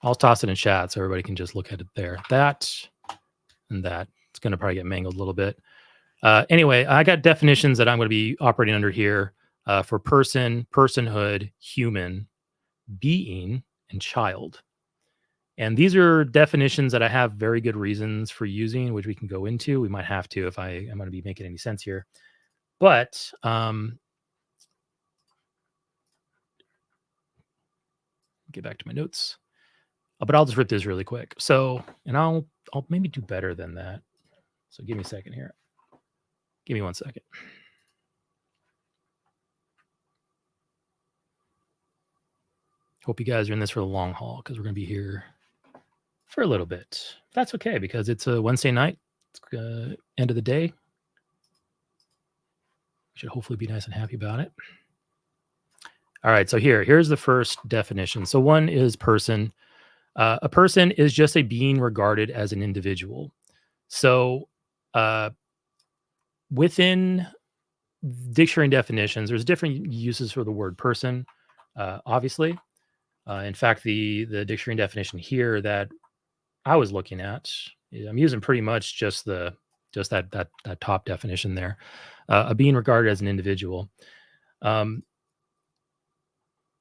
I'll toss it in chat so everybody can just look at it there. That and that. It's going to probably get mangled a little bit. Anyway, I got definitions that I'm going to be operating under here for person, personhood, human, being, and child. And these are definitions that I have very good reasons for using, which we can go into. We might have to if I am going to be making any sense here. But get back to my notes. But I'll just rip this really quick. So, and I'll maybe do better than that. So give me a second here. Give me 1 second. Hope you guys are in this for the long haul because we're going to be here for a little bit. That's okay because it's a Wednesday night. It's end of the day. We should hopefully be nice and happy about it. All right, so here's the first definition. So one is person. A person is just a being regarded as an individual. So within dictionary definitions, there's different uses for the word person, obviously. In fact, the dictionary definition here that I was looking at, I'm using pretty much just that top definition there. A being regarded as an individual.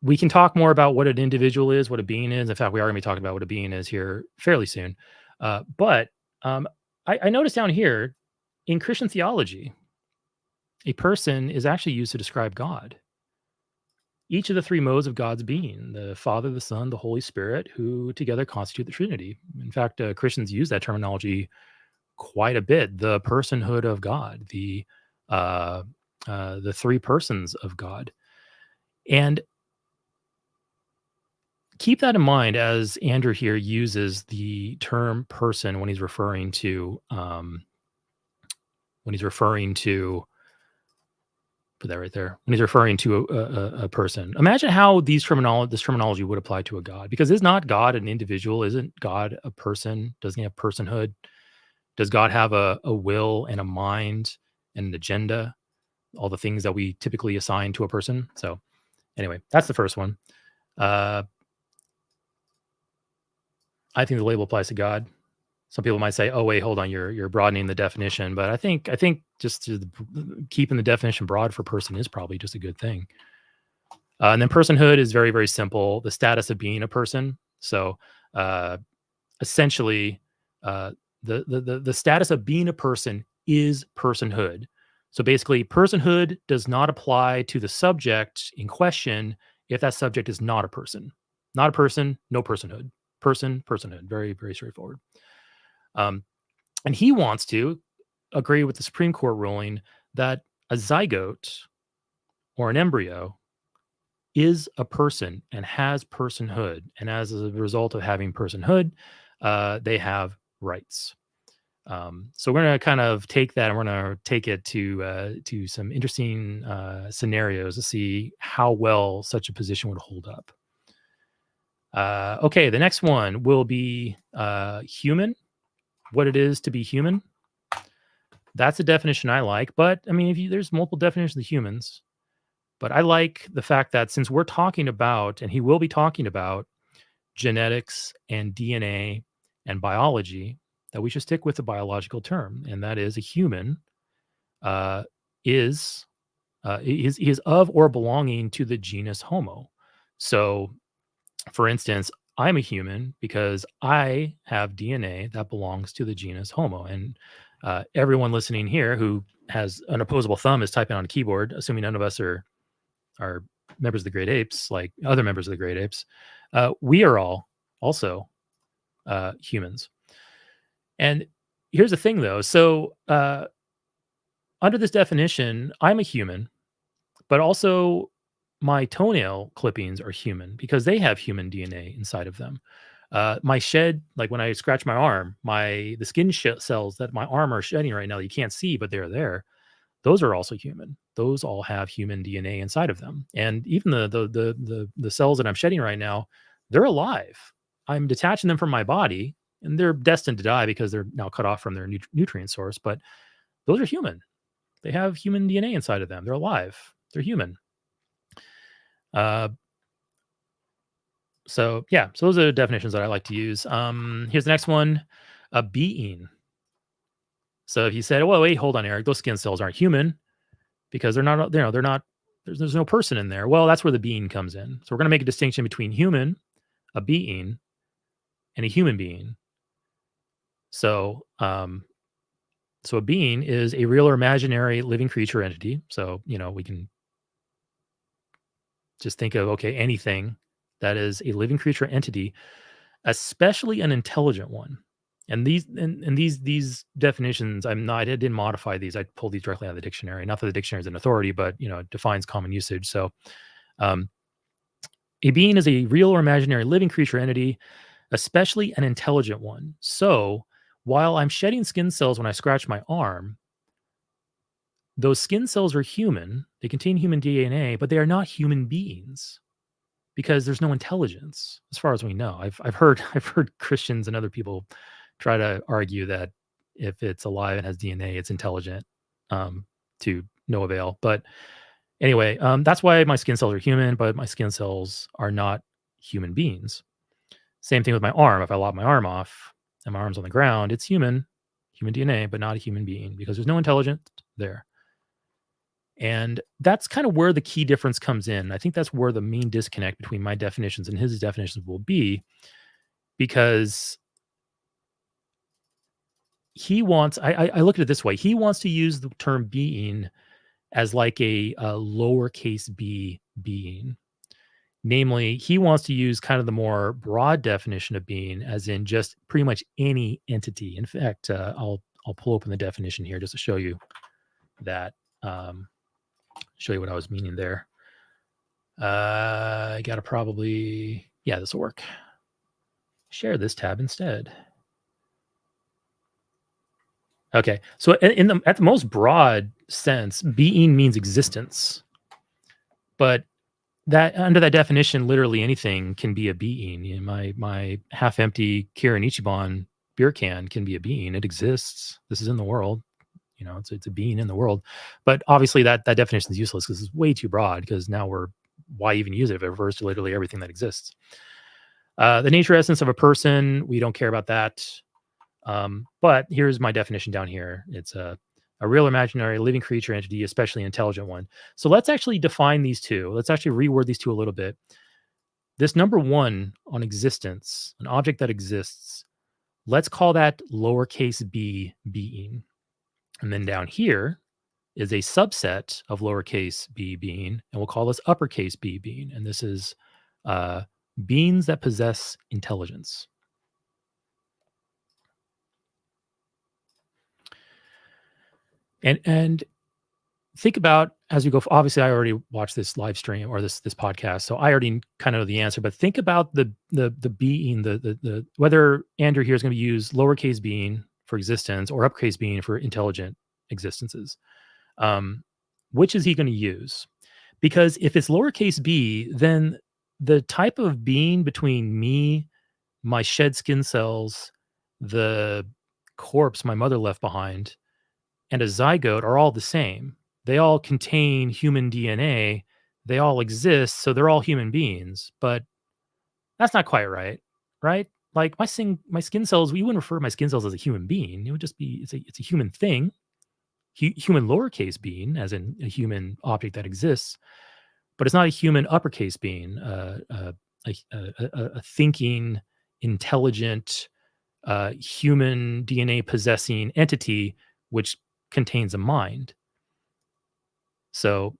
We can talk more about what an individual is, what a being is. In fact, we are going to be talking about what a being is here fairly soon. But I noticed down here in Christian theology, a person is actually used to describe God. Each of the three modes of God's being, the Father, the Son, the Holy Spirit, who together constitute the Trinity. In fact, Christians use that terminology quite a bit. The personhood of God, the three persons of God. And keep that in mind as Andrew here uses the term person when he's referring to put that right there, when he's referring to a person. Imagine how this terminology would apply to a God, because is not God an individual? Isn't God a person? Doesn't he have personhood? Does God have a will and a mind and an agenda? All the things that we typically assign to a person. So anyway, that's the first one. I think the label applies to God. Some people might say, "Oh, wait, hold on, you're broadening the definition." But I think just keeping the definition broad for person is probably just a good thing. And then personhood is very, very simple. The status of being a person. So essentially, the status of being a person is personhood. So basically, personhood does not apply to the subject in question if that subject is not a person. Not a person, no personhood. Person, personhood. Very, very straightforward. And he wants to agree with the Supreme Court ruling that a zygote or an embryo is a person and has personhood. And as a result of having personhood, they have rights. So we're going to kind of take that and we're going to take it to some interesting scenarios to see how well such a position would hold up. Okay, the next one will be human. What it is to be human. That's a definition I like, but I mean, there's multiple definitions of humans, but I like the fact that since we're talking about, and he will be talking about genetics and DNA and biology, that we should stick with the biological term, and that is a human is of or belonging to the genus Homo. So, for instance, I'm a human because I have DNA that belongs to the genus Homo, and everyone listening here who has an opposable thumb is typing on a keyboard, assuming none of us are members of the great apes, like other members of the great apes. We are all also humans. And here's the thing, though. So under this definition, I'm a human, but also my toenail clippings are human because they have human DNA inside of them. My shed, like when I scratch my arm, the skin cells that my arm are shedding right now, you can't see, but they're there. Those are also human. Those all have human DNA inside of them. And even the cells that I'm shedding right now, they're alive. I'm detaching them from my body, and they're destined to die because they're now cut off from their nutrient source. But those are human. They have human DNA inside of them. They're alive. They're human. So those are the definitions that I like to use. Here's the next one: a being. So if you said, "Well, wait, hold on, Eric, those skin cells aren't human because they're not. They're not. There's no person in there." Well, that's where the being comes in. So we're going to make a distinction between human, a being, and a human being. So, so a being is a real or imaginary living creature entity. So we can just think of anything that is a living creature entity, especially an intelligent one. And these definitions, I didn't modify these. I pulled these directly out of the dictionary. Not that the dictionary is an authority, but it defines common usage. So, a being is a real or imaginary living creature entity, especially an intelligent one. So, while I'm shedding skin cells when I scratch my arm, those skin cells are human. They contain human DNA, but they are not human beings because there's no intelligence, as far as we know. I've heard Christians and other people try to argue that if it's alive and has DNA, it's intelligent, to no avail. But anyway, that's why my skin cells are human, but my skin cells are not human beings. Same thing with my arm. If I lop my arm off and my arm's on the ground, it's human DNA, but not a human being because there's no intelligence there. And that's kind of where the key difference comes in. I think that's where the main disconnect between my definitions and his definitions will be, because he wants, I look at it this way. He wants to use the term being as like a lowercase b being. Namely, he wants to use kind of the more broad definition of being, as in just pretty much any entity. In fact, I'll pull open the definition here just to show you that, show you what I was meaning there. I gotta probably, this will work. Share this tab instead. Okay, so at the most broad sense, being means existence, but that under that definition, literally anything can be a being. My half-empty Kirin Ichiban beer can be a being. It exists. This is in the world. It's a being in the world. But obviously that definition is useless because it's way too broad. Because now why even use it if it refers to literally everything that exists? The nature essence of a person, we don't care about that. But here's my definition down here. It's a real imaginary living creature entity, especially an intelligent one. So let's actually define these two. Let's actually reword these two a little bit. This number one on existence, an object that exists, let's call that lowercase b being. And then down here is a subset of lowercase b being, and we'll call this uppercase b being. And this is beings that possess intelligence. And think about, as you go, obviously I already watched this live stream or this podcast, so I already kind of know the answer, but think about the being, the whether Andrew here is going to use lowercase being for existence or uppercase being for intelligent existences. Which is he going to use? Because if it's lowercase b, then the type of being between me, my shed skin cells, the corpse my mother left behind, and a zygote are all the same. They all contain human DNA. They all exist, so they're all human beings. But that's not quite right, right? Like my skin cells, we wouldn't refer to my skin cells as a human being. It would just be, it's a human thing. Human lowercase being, as in a human object that exists, but it's not a human uppercase being, a thinking, intelligent, human DNA possessing entity which contains a mind. So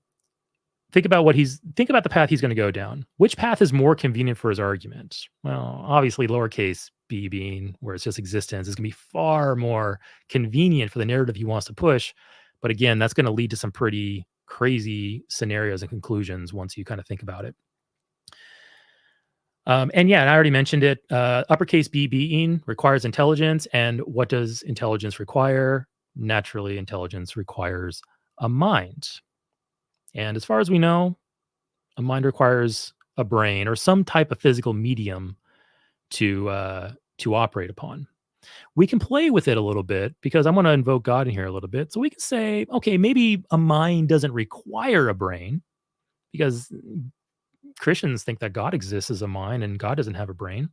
think about the path he's going to go down. Which path is more convenient for his argument? Well, obviously lowercase b being, where it's just existence, is going to be far more convenient for the narrative he wants to push. But again, that's going to lead to some pretty crazy scenarios and conclusions once you kind of think about it. And yeah, and I already mentioned it. Uppercase b being requires intelligence. And what does intelligence require? Naturally, intelligence requires a mind. And as far as we know, a mind requires a brain or some type of physical medium to operate upon. We can play with it a little bit because I'm going to invoke God in here a little bit. So we can say, okay, maybe a mind doesn't require a brain, because Christians think that God exists as a mind and God doesn't have a brain.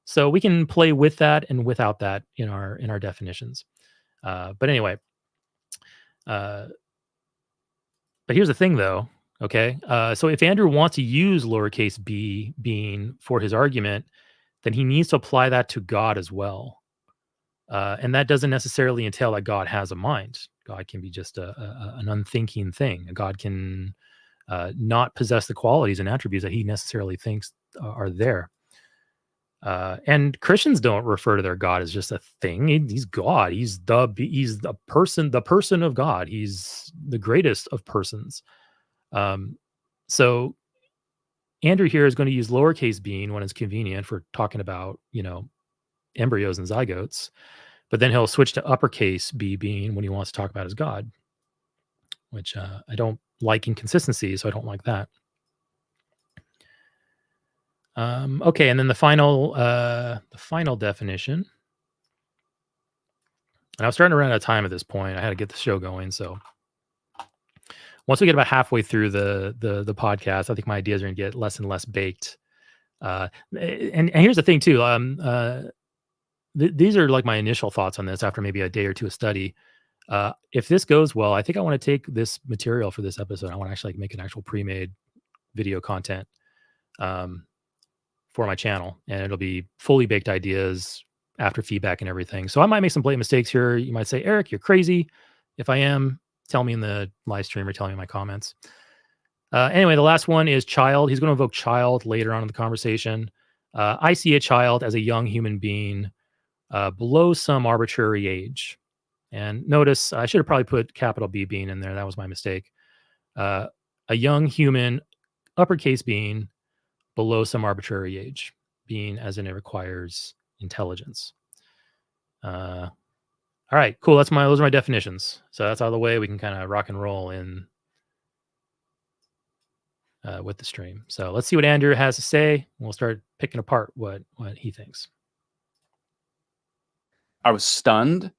So we can play with that and without that in our definitions. But anyway, but here's the thing though. Okay. So if Andrew wants to use lowercase b being for his argument, then he needs to apply that to God as well. And that doesn't necessarily entail that God has a mind. God can be just an unthinking thing. God can not possess the qualities and attributes that he necessarily thinks are there. And Christians don't refer to their God as just a thing. He's God. He's the person of God. He's the greatest of persons. So Andrew here is going to use lowercase being when it's convenient for talking about, embryos and zygotes, but then he'll switch to uppercase b being when he wants to talk about his God, which I don't like inconsistency, so I don't like that. Okay, and then the final definition. And I was starting to run out of time at this point. I had to get the show going, so once we get about halfway through the podcast, I think my ideas are going to get less and less baked. And here's the thing too. These are like my initial thoughts on this after maybe a day or two of study. If this goes well, I think I want to take this material for this episode. I want to actually make an actual pre-made video content for my channel, and it'll be fully baked ideas after feedback and everything. So I might make some blatant mistakes here. You might say, Eric, you're crazy. If I am, tell me in the live stream or tell me in my comments. Anyway, the last one is child. He's going to invoke child later on in the conversation. I see a child as a young human being below some arbitrary age. And notice, I should have probably put capital B being in there. That was my mistake. A young human, uppercase being, below some arbitrary age. Being as in it requires intelligence. All right, cool. Those are my definitions. So that's out of the way. We can kind of rock and roll in with the stream. So let's see what Andrew has to say. We'll start picking apart what he thinks. I was stunned,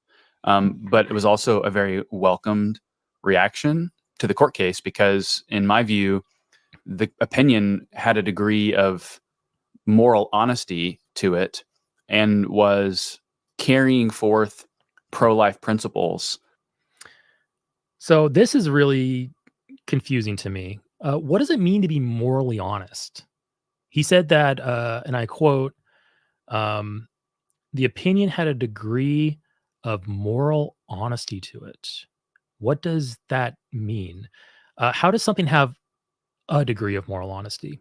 but it was also a very welcomed reaction to the court case because, in my view, the opinion had a degree of moral honesty to it and was carrying forth pro-life principles. So this is really confusing to me. What does it mean to be morally honest? He said that, and I quote, the opinion had a degree of moral honesty to it. What does that mean? How does something have a degree of moral honesty?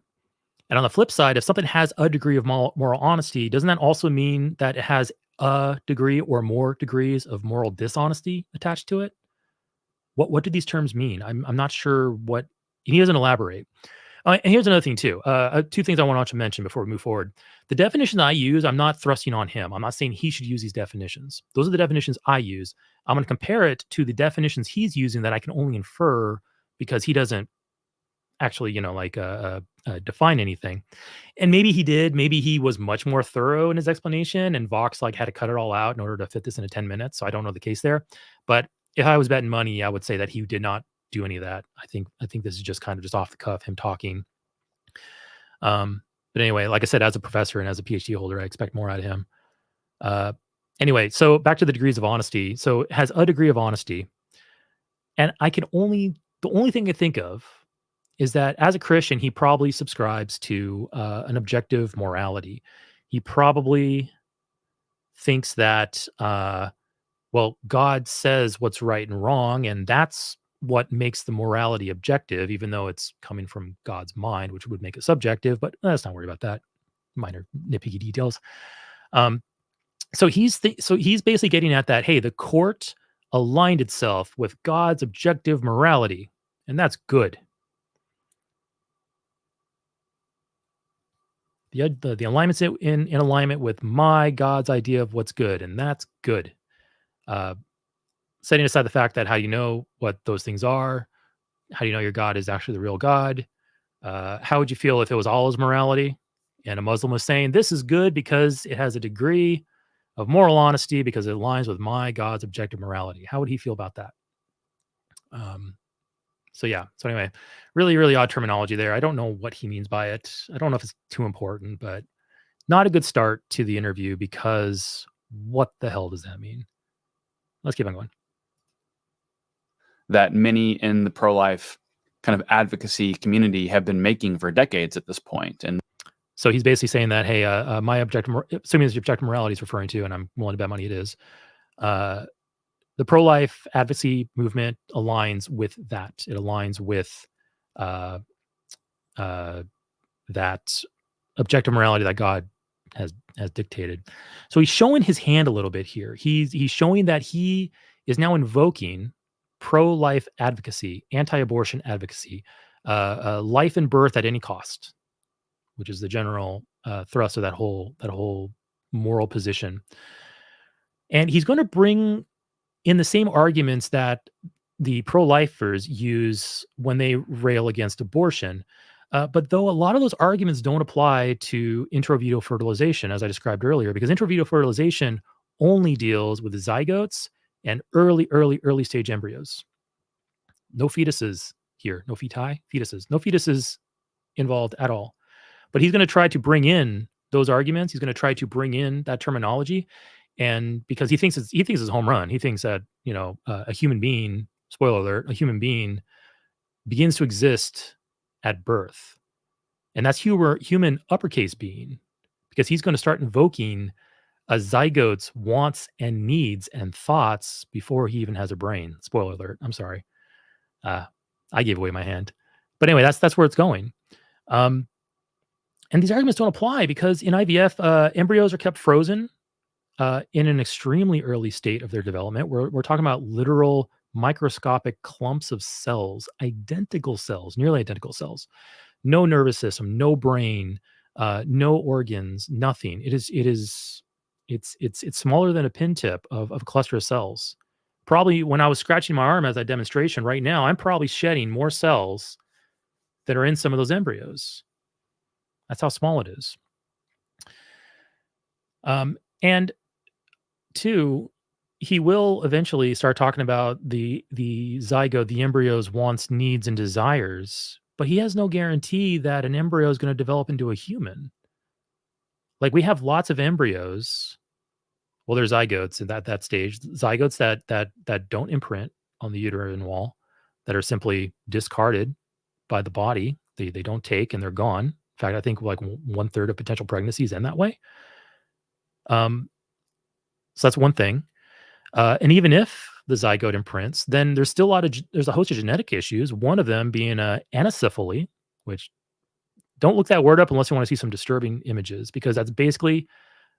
And on the flip side, if something has a degree of moral honesty, doesn't that also mean that it has a degree or more degrees of moral dishonesty attached to it? What do these terms mean? I'm not sure what. He doesn't elaborate. And here's another thing too. Two things I want to mention before we move forward. The definitions I use, I'm not thrusting on him. I'm not saying he should use these definitions. Those are the definitions I use. I'm going to compare it to the definitions he's using that I can only infer because he doesn't actually, define anything. And maybe he did. Maybe he was much more thorough in his explanation, and Vox had to cut it all out in order to fit this into 10 minutes. So I don't know the case there. But if I was betting money, I would say that he did not do any of that. I think this is just kind of just off the cuff, him talking. But anyway, like I said, as a professor and as a PhD holder, I expect more out of him. Anyway, so back to the degrees of honesty. So it has a degree of honesty. And the only thing I think of is that as a Christian, he probably subscribes to an objective morality. He probably thinks that, God says what's right and wrong, and that's what makes the morality objective, even though it's coming from God's mind, which would make it subjective, but let's not worry about that. Minor nitpicky details. So he's basically getting at that, hey, the court aligned itself with God's objective morality, and that's good. The alignment's in alignment with my God's idea of what's good, and that's good. Setting aside the fact that how you know what those things are, how do you know your God is actually the real God? How would you feel if it was Allah's morality and a Muslim was saying, this is good because it has a degree of moral honesty because it aligns with my God's objective morality? How would he feel about that? So anyway, really, really odd terminology there. I don't know what he means by it. I don't know if it's too important, but not a good start to the interview because what the hell does that mean? Let's keep on going. That many in the pro-life kind of advocacy community have been making for decades at this point. And so he's basically saying that, hey, my objective, assuming it's objective morality is referring to, and I'm willing to bet money it is, the pro-life advocacy movement aligns with that. It aligns with that objective morality that God has dictated. So he's showing his hand a little bit here. He's showing that he is now invoking pro-life advocacy, anti-abortion advocacy, life and birth at any cost, which is the general thrust of that whole moral position. And he's going to bring in the same arguments that the pro-lifers use when they rail against abortion. But though a lot of those arguments don't apply to intravitreal fertilization, as I described earlier, because intravitreal fertilization only deals with the zygotes and early stage embryos. No fetuses here, no fetuses, no fetuses involved at all. But he's going to try to bring in those arguments. He's going to try to bring in that terminology, and because he thinks it's a home run. He thinks that a human being, spoiler alert, a human being begins to exist at birth, and that's human uppercase being, because he's going to start invoking a zygote's wants and needs and thoughts before he even has a brain. Spoiler alert. I'm sorry. I gave away my hand. But anyway, that's where it's going. And these arguments don't apply because in IVF, embryos are kept frozen in an extremely early state of their development. We're talking about literal microscopic clumps of cells, identical cells, nearly identical cells. No nervous system, no brain, no organs, nothing. It's smaller than a pin tip of a cluster of cells. Probably when I was scratching my arm as a demonstration right now, I'm probably shedding more cells that are in some of those embryos. That's how small it is. And two, he will eventually start talking about the zygote, the embryo's wants, needs, and desires, but he has no guarantee that an embryo is going to develop into a human. Like we have lots of embryos. Well, there's zygotes at that stage. Zygotes that don't imprint on the uterine wall, that are simply discarded by the body. They don't take and they're gone. In fact, I think like 1/3 of potential pregnancies end that way. So that's one thing. And even if the zygote imprints, then there's still there's a host of genetic issues. One of them being anencephaly, which don't look that word up unless you want to see some disturbing images, because that's basically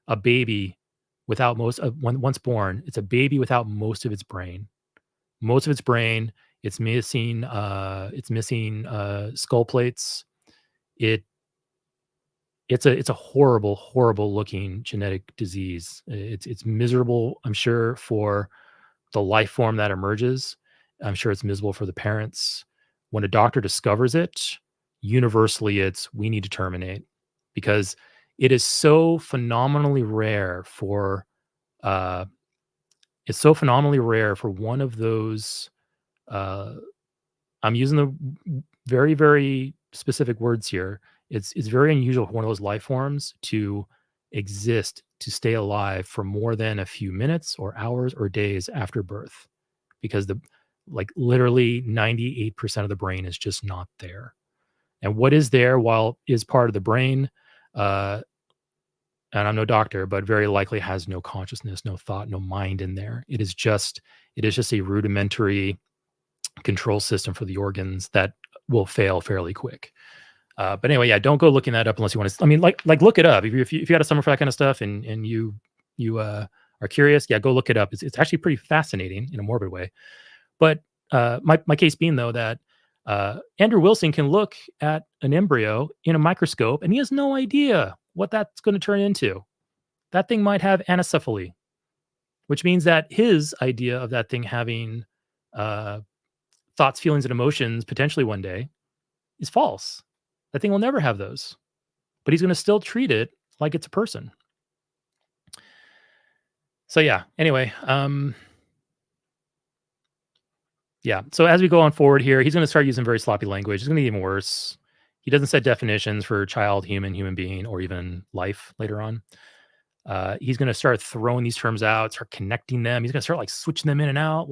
a baby without once born. It's a baby without most of its brain. Most of its brain. It's missing skull plates. It's a horrible looking genetic disease. It's miserable, I'm sure, for the life form that emerges. I'm sure it's miserable for the parents. When a doctor discovers it, universally we need to terminate, because it is so phenomenally rare for one of those. I'm using the very, very specific words here. It's very unusual for one of those life forms to exist, to stay alive for more than a few minutes or hours or days after birth, because literally 98% of the brain is just not there. And what is there, while is part of the brain, and I'm no doctor, but very likely has no consciousness, no thought, no mind in there. It is just a rudimentary control system for the organs that will fail fairly quick. But anyway, yeah, don't go looking that up unless you want to. I mean, like look it up. If you got a summer for that kind of stuff and you are curious, yeah, go look it up. It's actually pretty fascinating in a morbid way. But my case being, though, that Andrew Wilson can look at an embryo in a microscope and he has no idea what that's going to turn into. That thing might have anencephaly, which means that his idea of that thing having thoughts, feelings, and emotions potentially one day is false. That thing will never have those, but he's going to still treat it like it's a person. So yeah, anyway, yeah. So as we go on forward here, he's going to start using very sloppy language. It's going to get even worse. He doesn't set definitions for child, human being, or even life later on. He's going to start throwing these terms out, start connecting them. He's going to start switching them in and out,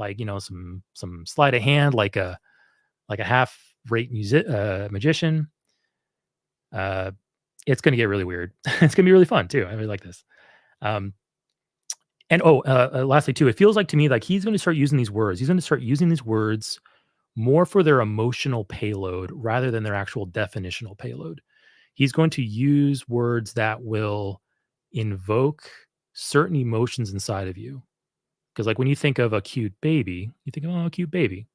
some sleight of hand, like a half-rate magician. It's going to get really weird. It's going to be really fun too. I really like this. Lastly too, it feels like to me like he's going to start using these words. He's going to start using these words more for their emotional payload rather than their actual definitional payload. He's going to use words that will invoke certain emotions inside of you. Because when you think of a cute baby, you think, oh, a cute baby.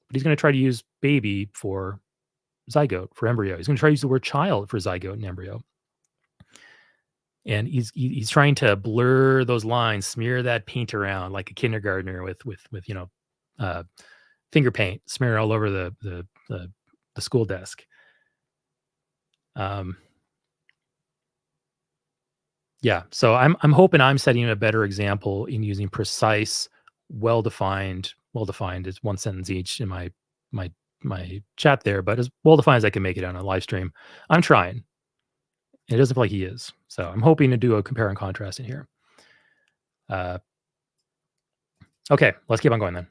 But he's going to try to use baby for zygote, for embryo. He's going to try to use the word child for zygote and embryo. And he's trying to blur those lines, smear that paint around like a kindergartner with finger paint, smear all over the school desk. Yeah, so I'm hoping I'm setting a better example in using precise, well-defined is one sentence each in my chat there, but as well-defined as I can make it on a live stream. I'm trying. It doesn't feel like he is. So I'm hoping to do a compare and contrast in here. Okay, let's keep on going then.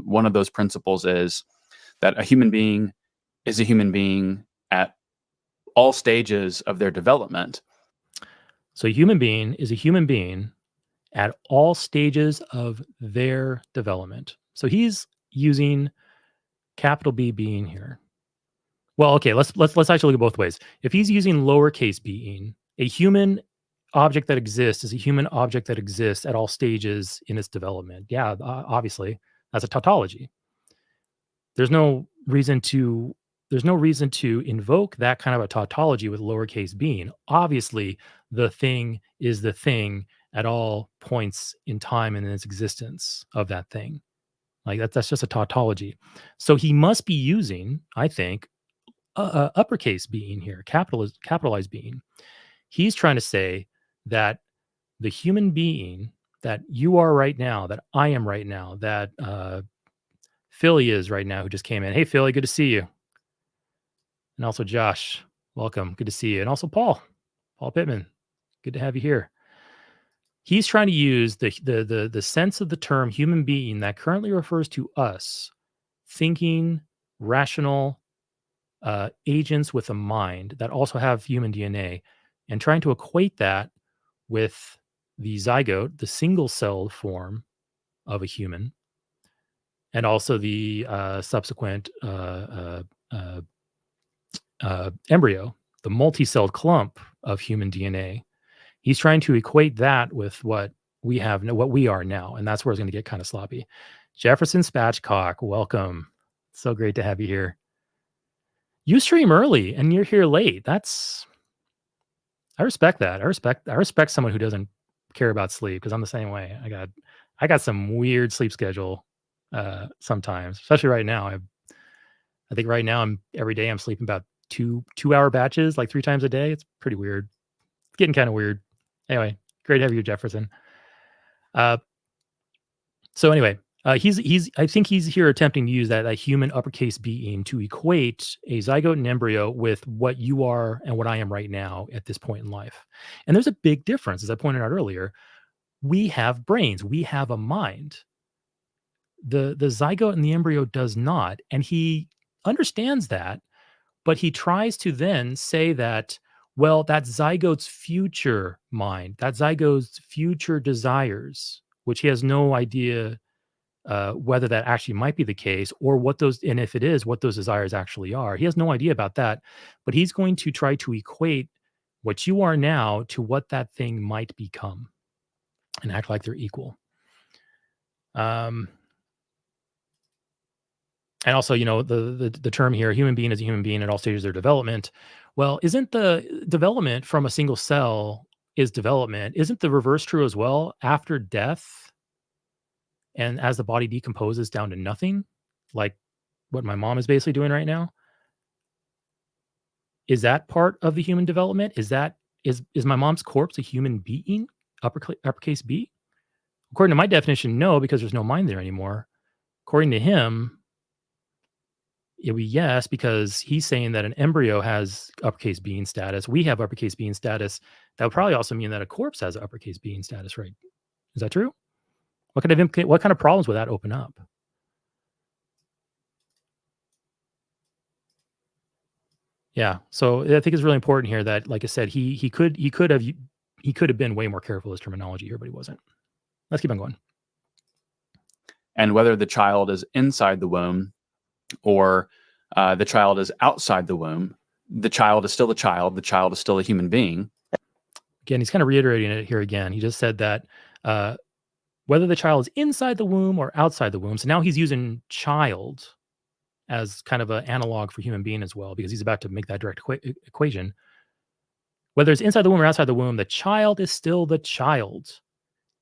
One of those principles is that a human being is a human being at all stages of their development. So a human being is a human being at all stages of their development. So he's using capital B being here. Well, okay, let's actually look at both ways. If he's using lowercase being, a human object that exists is a human object that exists at all stages in its development. Yeah, obviously, that's a tautology. There's no reason to invoke that kind of a tautology with lowercase being. Obviously, the thing is the thing at all points in time in its existence of that thing. That's just a tautology. So he must be using, I think, uppercase being here, capitalized being. He's trying to say that the human being that you are right now, that I am right now, that Philly is right now, who just came in. Hey, Philly, good to see you. And also Josh, welcome. Good to see you. And also Paul Pittman. Good to have you here. He's trying to use the sense of the term human being that currently refers to us, thinking, rational agents with a mind that also have human DNA, and trying to equate that with the zygote, the single-celled form of a human, and also the subsequent embryo, the multi-celled clump of human DNA. He's trying to equate that with what we have, what we are now, and that's where it's going to get kind of sloppy. Jefferson Spatchcock, welcome. So great to have you here. You stream early and you're here late. I respect that. I respect someone who doesn't care about sleep, because I'm the same way. I got some weird sleep schedule sometimes, especially right now. I think right now every day I'm sleeping about two-hour batches, like 3 times a day. It's pretty weird. It's getting kind of weird. Anyway, great to have you, Jefferson. So anyway, I think he's here attempting to use that human uppercase being to equate a zygote and embryo with what you are and what I am right now at this point in life. And there's a big difference, as I pointed out earlier. We have brains. We have a mind. The zygote and the embryo does not. And he understands that, but he tries to then say that, well, that zygote's future mind, that zygote's future desires, which he has no idea whether that actually might be the case, or what those, and if it is, what those desires actually are. He has no idea about that, but he's going to try to equate what you are now to what that thing might become and act like they're equal. And also, the term here, human being is a human being at all stages of their development. Well, isn't the development from a single cell is development? Isn't the reverse true as well? After death, and as the body decomposes down to nothing, like what my mom is basically doing right now, is that part of the human development? Is my mom's corpse a human being? Uppercase B? According to my definition, no, because there's no mind there anymore. According to him, it would be yes, because he's saying that an embryo has uppercase being status. We have uppercase being status. That would probably also mean that a corpse has uppercase being status, right? Is that true? What kind of problems would that open up? Yeah, so I think it's really important here that, like I said, he could have been way more careful with his terminology here, but he wasn't. Let's keep on going. And whether the child is inside the womb or the child is outside the womb, the child is still a child. The child is still a human being. Again, he's kind of reiterating it here again. He just said that whether the child is inside the womb or outside the womb. So now he's using child as kind of an analog for human being as well, because he's about to make that direct equation. Whether it's inside the womb or outside the womb, the child is still the child,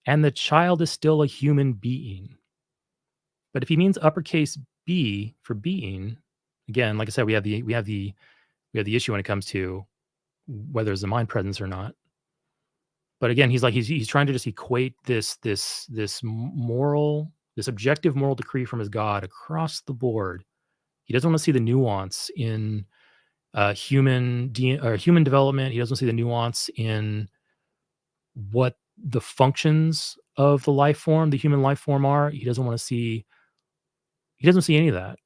and the child is still a human being. But if he means uppercase B for being, again, like I said, we have the issue when it comes to whether there's a mind presence or not. But again, he's trying to just equate this objective moral decree from his God across the board. He doesn't want to see the nuance in human development. He doesn't see the nuance in what the functions of the life form, the human life form, are. He doesn't see any of that.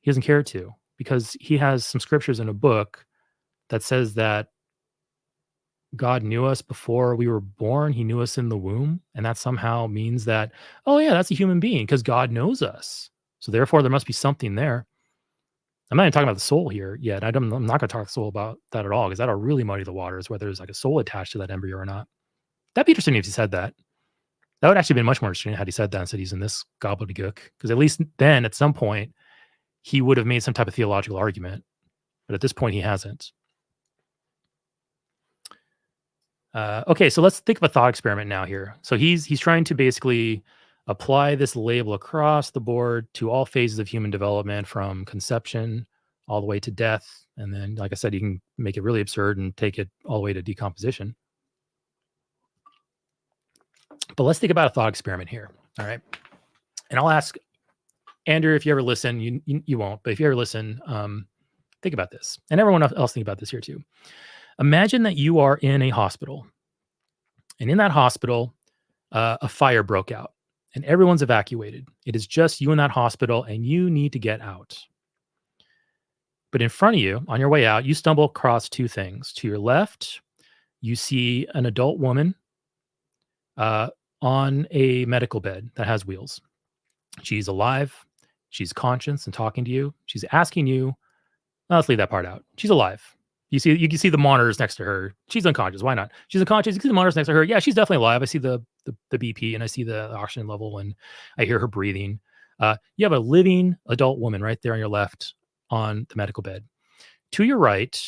He doesn't care to, because he has some scriptures in a book that says that God knew us before we were born. He knew us in the womb. And that somehow means that, oh yeah, that's a human being because God knows us. So therefore there must be something there. I'm not even talking about the soul here yet. I'm not going to talk soul about that at all, because that'll really muddy the waters, whether there's like a soul attached to that embryo or not. That'd be interesting if he said that. That would actually be much more interesting had he said that and said he's in this gobbledygook. Because at least then, at some point, he would have made some type of theological argument. But at this point, he hasn't. Okay, so let's think of a thought experiment now here. So he's trying to basically apply this label across the board to all phases of human development, from conception all the way to death. And then, like I said, you can make it really absurd and take it all the way to decomposition. But let's think about a thought experiment here. All right. And I'll ask Andrew, if you ever listen, you won't, but if you ever listen, Think about this. And everyone else think about this here too. Imagine that you are in a hospital. And in that hospital, a fire broke out. And everyone's evacuated. It is just you in that hospital, and you need to get out. But in front of you, on your way out, you stumble across two things. To your left, you see an adult woman on a medical bed that has wheels. She's alive. She's conscious and talking to you. She's asking you, let's leave that part out. She's alive. You can see the monitors next to her. She's unconscious. Why not? She's unconscious. You can see the monitors next to her. Yeah, she's definitely alive. I see the BP and I see the oxygen level and I hear her breathing. You have a living adult woman right there on your left on the medical bed. To your right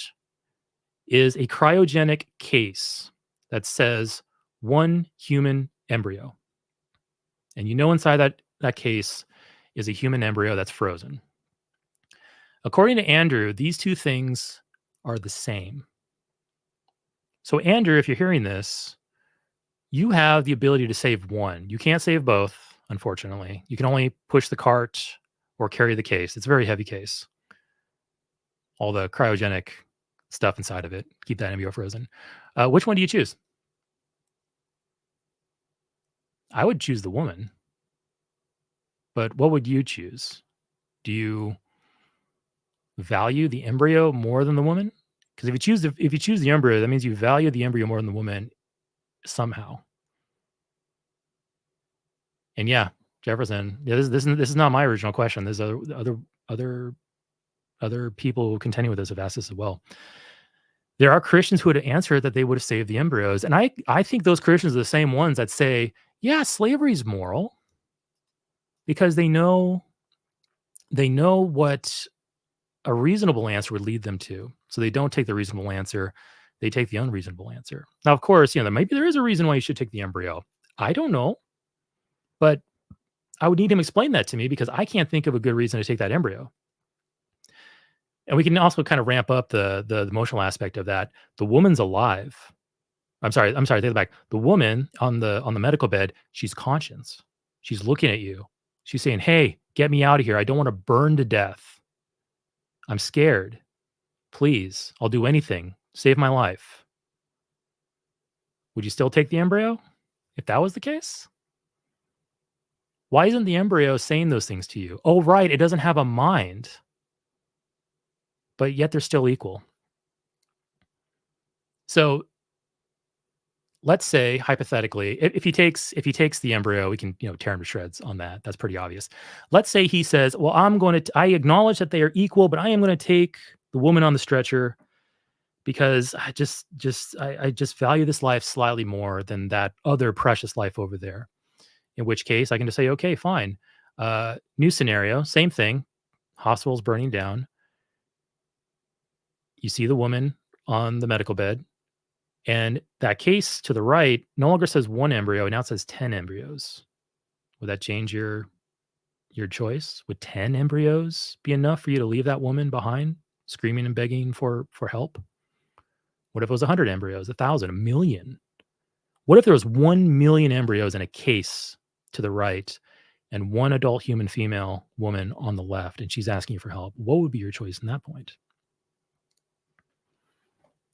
is a cryogenic case that says 1 human embryo. And you know inside that case is a human embryo that's frozen. According to Andrew, these two things are the same. So Andrew, if you're hearing this, you have the ability to save one. You can't save both, unfortunately. You can only push the cart or carry the case. It's a very heavy case. All the cryogenic stuff inside of it. Keep that embryo frozen. Which one do you choose? I would choose the woman. But what would you choose? Do you value the embryo more than the woman? Because if you choose the embryo, that means you value the embryo more than the woman somehow. And yeah, Jefferson, this is not my original question. There's other people contending with this have asked this as well. There are Christians who would answer that they would have saved the embryos. And I think those Christians are the same ones that say, yeah, slavery is moral because they know what a reasonable answer would lead them to. So they don't take the reasonable answer. They take the unreasonable answer. Now, of course, maybe there is a reason why you should take the embryo. I don't know, but I would need him to explain that to me because I can't think of a good reason to take that embryo. And we can also kind of ramp up the emotional aspect of that. The woman's alive. I'm sorry, take it back. The woman on the medical bed, she's conscious. She's looking at you. She's saying, hey, get me out of here. I don't want to burn to death. I'm scared. Please, I'll do anything. Save my life. Would you still take the embryo if that was the case? Why isn't the embryo saying those things to you? Oh, right, it doesn't have a mind. But yet they're still equal. So let's say hypothetically, if he takes the embryo, we can tear him to shreds on that. That's pretty obvious. Let's say he says, well, I acknowledge that they are equal, but I am going to take the woman on the stretcher because I just value this life slightly more than that other precious life over there. In which case I can just say, okay, fine. New scenario, same thing. Hospital's burning down. You see the woman on the medical bed, and that case to the right no longer says 1 embryo, now it says 10 embryos. Would that change your choice? Would 10 embryos be enough for you to leave that woman behind, screaming and begging for help? What if it was 100 embryos, 1,000, 1,000,000? What if there was 1,000,000 embryos in a case to the right and 1 adult human female woman on the left, and she's asking you for help? What would be your choice in that point?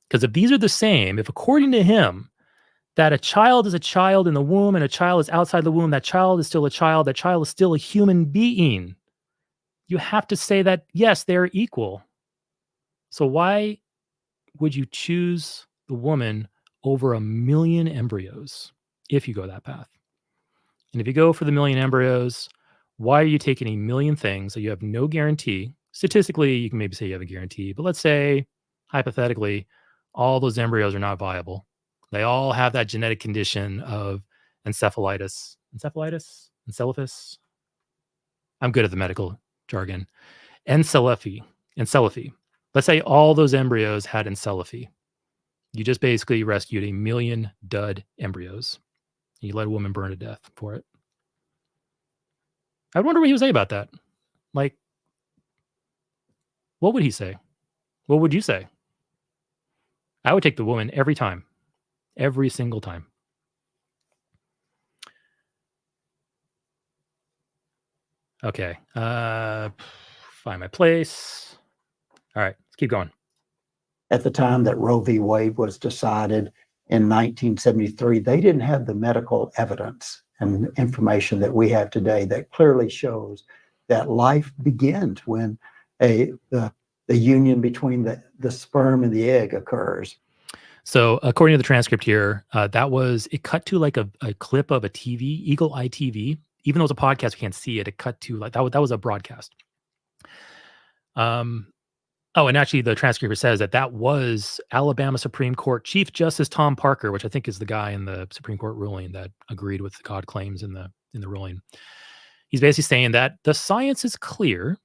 Because if these are the same, if according to him, that a child is a child in the womb and a child is outside the womb, that child is still a child, that child is still a human being, you have to say that, yes, they're equal. So why would you choose the woman over 1,000,000 embryos if you go that path? And if you go for the 1,000,000 embryos, why are you taking 1,000,000 things that you have no guarantee? Statistically, you can maybe say you have a guarantee, but let's say, hypothetically, all those embryos are not viable. They all have that genetic condition of encephalitis. Encephalitis? I'm good at the medical jargon. Encephalopathy. Let's say all those embryos had encephalopathy. You just basically rescued 1,000,000 dud embryos. And you let a woman burn to death for it. I wonder what he would say about that. Like, what would he say? What would you say? I would take the woman every time. Every single time. Okay. Find my place. All right. Let's keep going. At the time that Roe v. Wade was decided in 1973, they didn't have the medical evidence and information that we have today that clearly shows that life begins when the union between the sperm and the egg occurs. So according to the transcript here, it cut to like a clip of a TV, Eagle Eye TV. Even though it's a podcast, we can't see it. It cut to like that was a broadcast. Oh, and actually the transcript says that was Alabama Supreme Court Chief Justice Tom Parker, which I think is the guy in the Supreme Court ruling that agreed with the God claims in the ruling. He's basically saying that the science is clear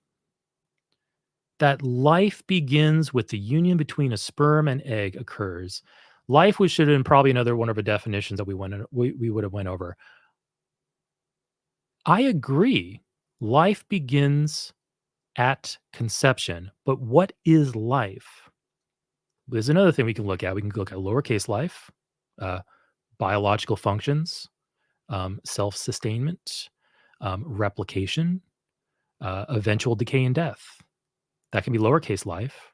that life begins with the union between a sperm and egg occurs. Life, which should have been probably another one of the definitions that we would have went over. I agree. Life begins at conception, but what is life? There's another thing we can look at. We can look at lowercase life, biological functions, self-sustainment, replication, eventual decay and death. That can be lowercase life.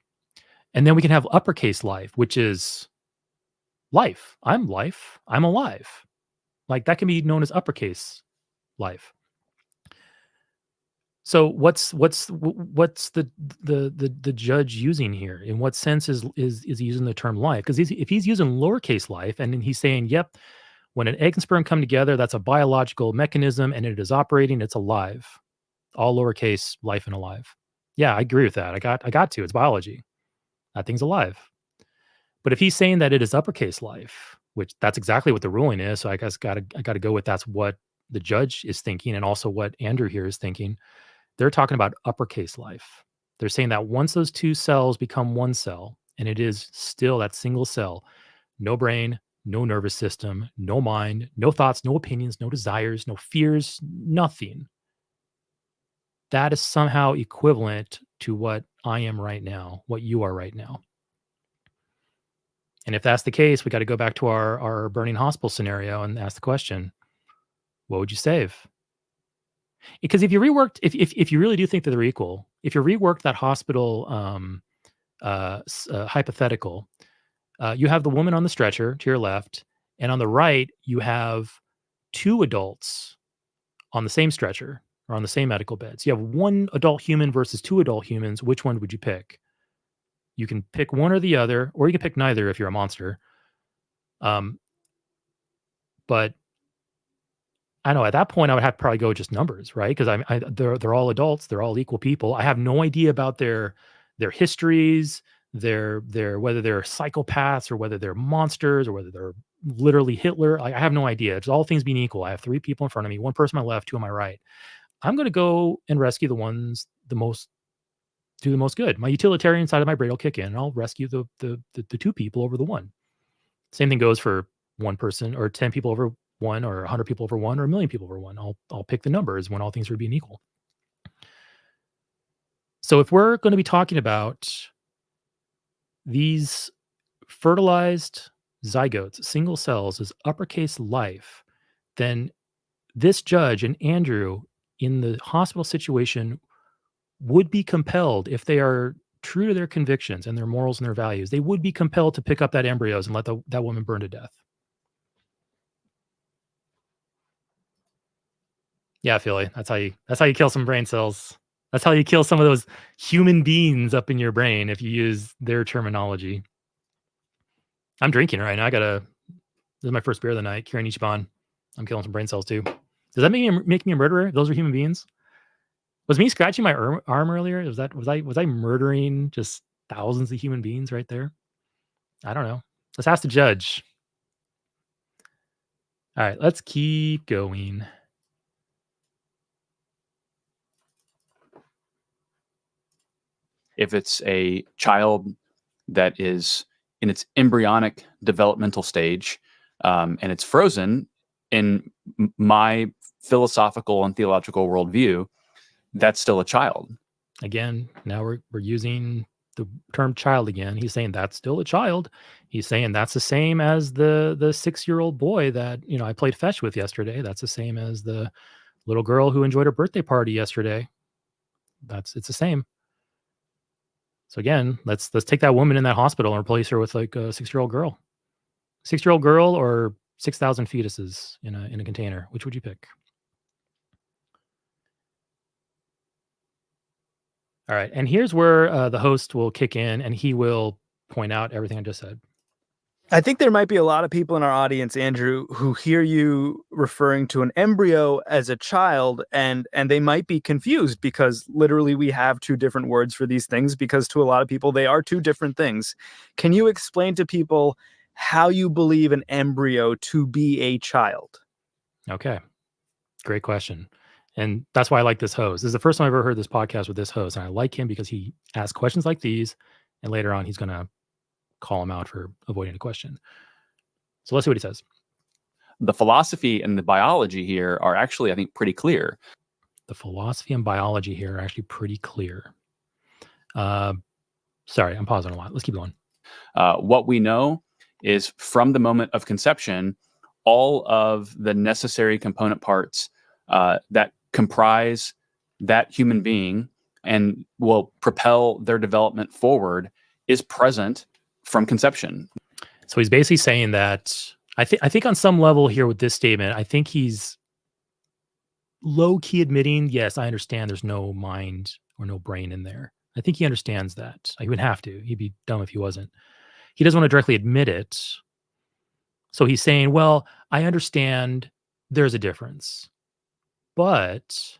And then we can have uppercase life, which is life. I'm life. I'm alive. Like that can be known as uppercase life. So what's the judge using here? In what sense is he using the term life? Because if he's using lowercase life and he's saying, yep, when an egg and sperm come together, that's a biological mechanism and it is operating, it's alive. All lowercase life and alive. Yeah, I agree with that. I got to. It's biology. That thing's alive. But if he's saying that it is uppercase life, which that's exactly what the ruling is, so I guess I got to go with that's what the judge is thinking and also what Andrew here is thinking. They're talking about uppercase life. They're saying that once those two cells become one cell, and it is still that single cell, no brain, no nervous system, no mind, no thoughts, no opinions, no desires, no fears, nothing. That is somehow equivalent to what I am right now, what you are right now. And if that's the case, we got to go back to our burning hospital scenario and ask the question, what would you save? Because if you reworked, if you really do think that they're equal, if you reworked that hospital hypothetical, you have the woman on the stretcher to your left, and on the right, you have two adults on the same stretcher or on the same medical bed. So you have one adult human versus two adult humans. Which one would you pick? You can pick one or the other, or you can pick neither if you're a monster. But I know at that point I would have to probably go with just numbers, right? Because they're all adults, they're all equal people. I have no idea about their histories, their whether they're psychopaths or whether they're monsters or whether they're literally Hitler. I have no idea. It's all things being equal. I have three people in front of me, one person on my left, two on my right. I'm going to go and rescue the ones do the most good. My utilitarian side of my brain will kick in, and I'll rescue the two people over the one. Same thing goes for one person or 10 people over one or 100 people over one or 1,000,000 people over one. I'll pick the numbers when all things are being equal. So if we're going to be talking about these fertilized zygotes, single cells as uppercase life, then this judge and Andrew in the hospital situation would be compelled, if they are true to their convictions and their morals and their values, they would be compelled to pick up that embryos and let that woman burn to death. Yeah, Philly, that's how you kill some brain cells. That's how you kill some of those human beings up in your brain if you use their terminology. I'm drinking right now. This is my first beer of the night, Kirin Ichiban. I'm killing some brain cells too. Does that make me a murderer? If those are human beings? Was me scratching my arm earlier? Was I murdering just thousands of human beings right there? I don't know. Let's ask the judge. All right, let's keep going. If it's a child that is in its embryonic developmental stage and it's frozen, in my philosophical and theological worldview, that's still a child. Again, now we're using the term child again. He's saying that's still a child. He's saying that's the same as the 6-year-old boy that I played fetch with yesterday. That's the same as the little girl who enjoyed her birthday party yesterday. It's the same. So again, let's take that woman in that hospital and replace her with like a 6-year-old girl. 6-year-old girl or 6,000 fetuses in a container. Which would you pick? All right, and here's where the host will kick in, and he will point out everything I just said. I think there might be a lot of people in our audience, Andrew, who hear you referring to an embryo as a child, and they might be confused because literally we have two different words for these things, because to a lot of people they are two different things. Can you explain to people how you believe an embryo to be a child? Okay, great question. And that's why I like this host. This is the first time I've ever heard this podcast with this host. And I like him because he asks questions like these. And later on, he's going to call him out for avoiding a question. So let's see what he says. The philosophy and the biology here are actually, I think, pretty clear. The philosophy and biology here are actually pretty clear. Sorry, I'm pausing a lot. Let's keep going. What we know is from the moment of conception, all of the necessary component parts that comprise that human being and will propel their development forward is present from conception. So he's basically saying that I think on some level here with this statement, I think he's low-key admitting, yes, I understand there's no mind or no brain in there. I think he understands that. He would have to. He'd be dumb if he wasn't. He doesn't want to directly admit it. So he's saying, well, I understand there's a difference, but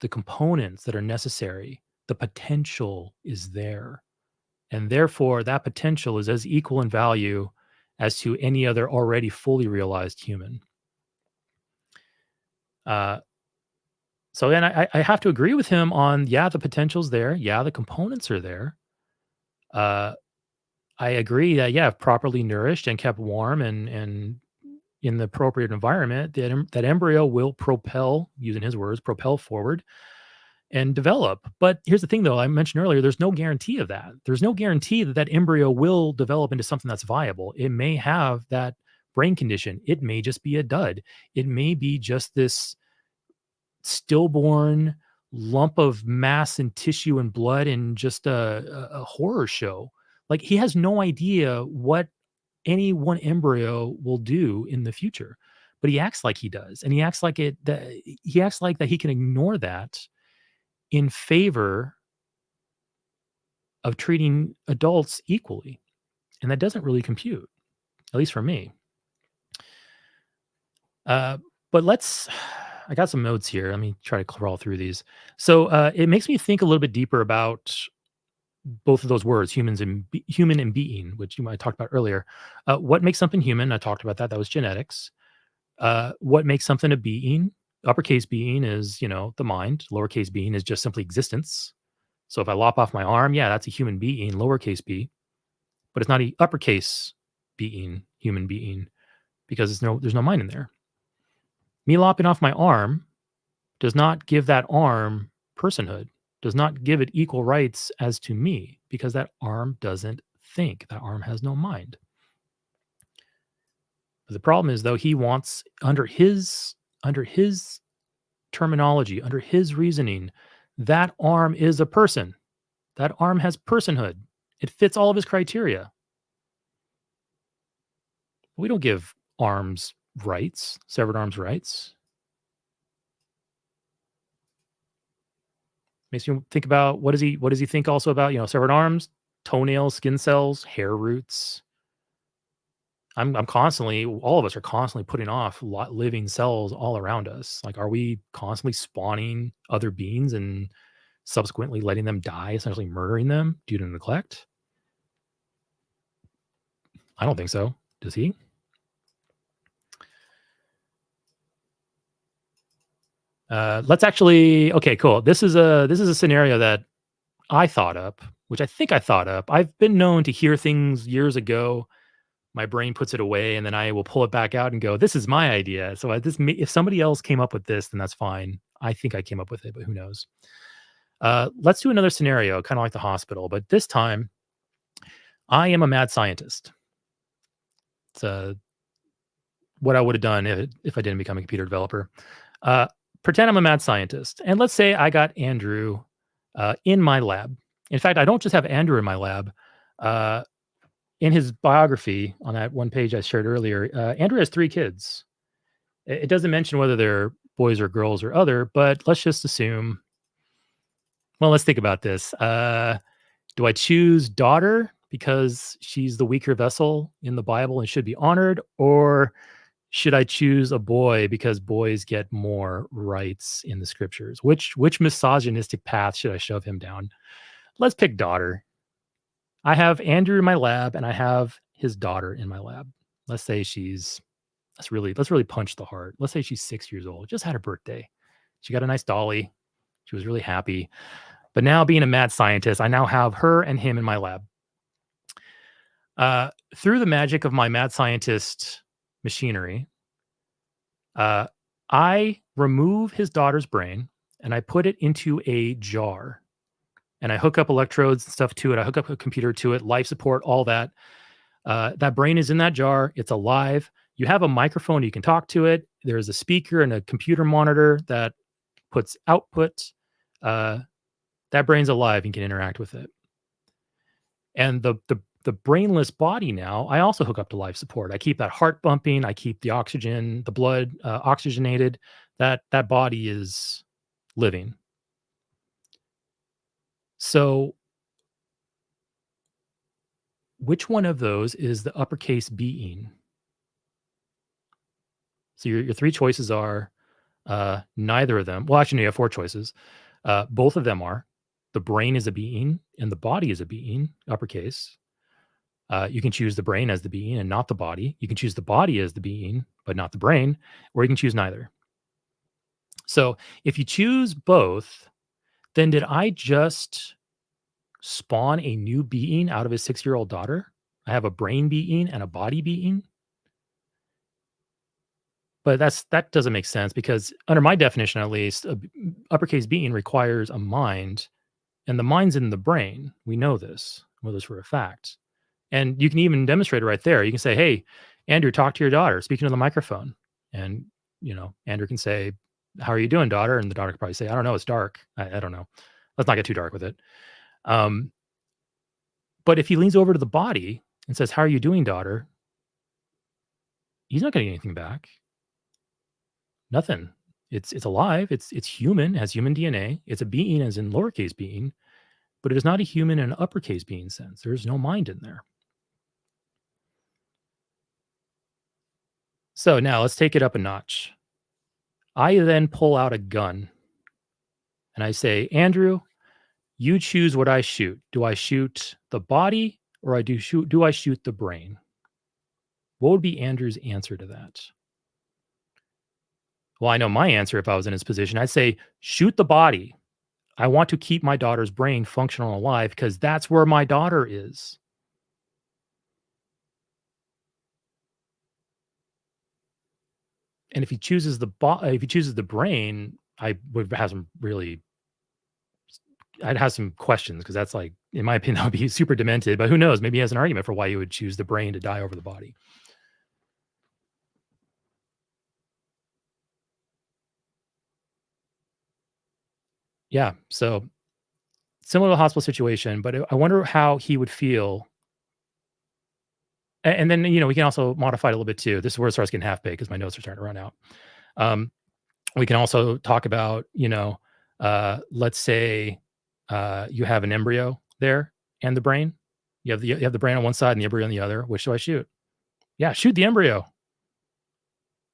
the components that are necessary, the potential is there. And therefore, that potential is as equal in value as to any other already fully realized human. So then I have to agree with him on, yeah, the potential's there. Yeah, the components are there. I agree that, yeah, if properly nourished and kept warm and in the appropriate environment, that embryo will propel, using his words, propel forward and develop. But here's the thing, though, I mentioned earlier, there's no guarantee of that. There's no guarantee that that embryo will develop into something that's viable. It may have that brain condition. It may just be a dud. It may be just this stillborn lump of mass and tissue and blood and just a horror show. Like, he has no idea what any one embryo will do in the future, but he acts like he does. And he acts like he acts like that he can ignore that in favor of treating adults equally. And that doesn't really compute, at least for me. But I got some notes here. Let me try to crawl through these. So it makes me think a little bit deeper about both of those words, human and being, which I talked about earlier. What makes something human? I talked about that. That was genetics. What makes something a being? Uppercase being is, the mind. Lowercase being is just simply existence. So if I lop off my arm, yeah, that's a human being, lowercase b. But it's not an uppercase being, human being, because there's no mind in there. Me lopping off my arm does not give that arm personhood, does not give it equal rights as to me, because that arm doesn't think. That arm has no mind. But the problem is, though, he wants, under his terminology, under his reasoning, that arm is a person. That arm has personhood. It fits all of his criteria. We don't give arms rights, severed arms rights. Makes you think about what does he think also about, severed arms, toenails, skin cells, hair roots. I'm constantly, all of us are constantly putting off living cells all around us. Like, are we constantly spawning other beings and subsequently letting them die, essentially murdering them due to neglect? I don't think so. Does he? Let's actually, okay, cool. This is a scenario that I thought up, which I think I thought up. I've been known to hear things years ago. My brain puts it away, and then I will pull it back out and go, this is my idea. So if somebody else came up with this, then that's fine. I think I came up with it, but who knows? Let's do another scenario, kind of like the hospital, but this time I am a mad scientist. It's what I would have done if I didn't become a computer developer. Pretend I'm a mad scientist. And let's say I got Andrew in my lab. In fact, I don't just have Andrew in my lab. In his biography on that one page I shared earlier, Andrew has 3 kids. It doesn't mention whether they're boys or girls or other, but let's just assume. Well, let's think about this. Do I choose daughter because she's the weaker vessel in the Bible and should be honored, or should I choose a boy because boys get more rights in the scriptures? Which misogynistic path should I shove him down? Let's pick daughter. I have Andrew in my lab and I have his daughter in my lab. Let's say let's really punch the heart. Let's say she's 6 years old, just had her birthday. She got a nice dolly. She was really happy. But now, being a mad scientist, I now have her and him in my lab. Through the magic of my mad scientist machinery, I remove his daughter's brain and I put it into a jar. And I hook up electrodes and stuff to it. I hook up a computer to it, life support, all that. That brain is in that jar. It's alive. You have a microphone. You can talk to it. There's a speaker and a computer monitor that puts output. That brain's alive and can interact with it. And the brainless body now, I also hook up to life support. I keep that heart bumping. I keep the oxygen, the blood oxygenated. That body is living. So which one of those is the uppercase being? So your 3 choices are neither of them. Well, actually, no, you have 4 choices. Both of them are. The brain is a being and the body is a being, uppercase. You can choose the brain as the being and not the body. You can choose the body as the being, but not the brain, or you can choose neither. So if you choose both, then did I just spawn a new being out of his 6-year-old daughter? I have a brain being and a body being. But that doesn't make sense, because under my definition, at least, uppercase being requires a mind, and the mind's in the brain. We know this. We know this for a fact. And you can even demonstrate it right there. You can say, hey, Andrew, talk to your daughter, speaking to the microphone. And, Andrew can say, how are you doing, daughter? And the daughter could probably say, I don't know, it's dark. I don't know. Let's not get too dark with it. But if he leans over to the body and says, how are you doing, daughter? He's not going to get anything back. Nothing. It's alive. It's human, has human DNA. It's a being, as in lowercase being, but it is not a human in an uppercase being sense. There's no mind in there. So now let's take it up a notch. I then pull out a gun and I say, Andrew, you choose what I shoot. Do I shoot the body, or do I shoot the brain? What would be Andrew's answer to that? Well, I know my answer if I was in his position. I'd say, shoot the body. I want to keep my daughter's brain functional and alive because that's where my daughter is. And if he chooses the brain, I'd have some questions, because that's, like, in my opinion, that would be super demented. But who knows? Maybe he has an argument for why he would choose the brain to die over the body. Yeah, so similar to the hospital situation, but I wonder how he would feel. And then, we can also modify it a little bit too. This is where it starts getting half-baked because my notes are starting to run out. We can also talk about, let's say you have an embryo there and the brain. You have the brain on one side and the embryo on the other. Which do I shoot? Yeah, shoot the embryo.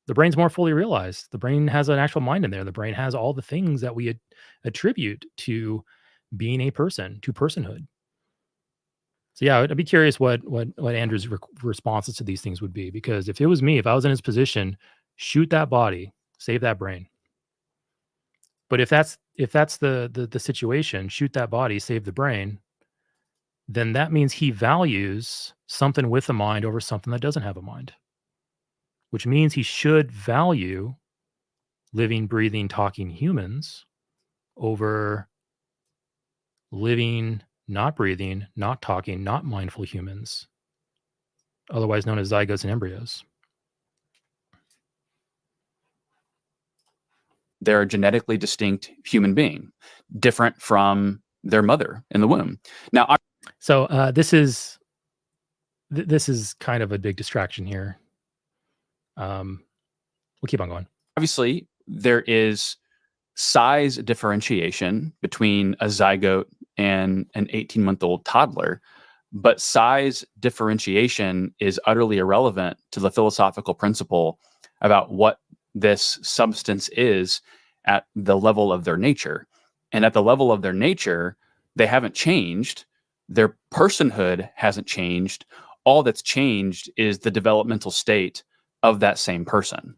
The brain's more fully realized. The brain has an actual mind in there. The brain has all the things that we attribute to being a person, to personhood. So yeah, I'd be curious what Andrew's responses to these things would be, because if it was me, if I was in his position, shoot that body, save that brain. But if that's the situation, shoot that body, save the brain, then that means he values something with a mind over something that doesn't have a mind, which means he should value living, breathing, talking humans over living, not breathing, not talking, not mindful humans, otherwise known as zygotes and embryos. They're a genetically distinct human being, different from their mother in the womb. Now, so this is kind of a big distraction here. We'll keep on going. Obviously, there is size differentiation between a zygote and an 18-month-old toddler, but size differentiation is utterly irrelevant to the philosophical principle about what this substance is at the level of their nature. And at the level of their nature, they haven't changed. Their personhood hasn't changed. All that's changed is the developmental state of that same person.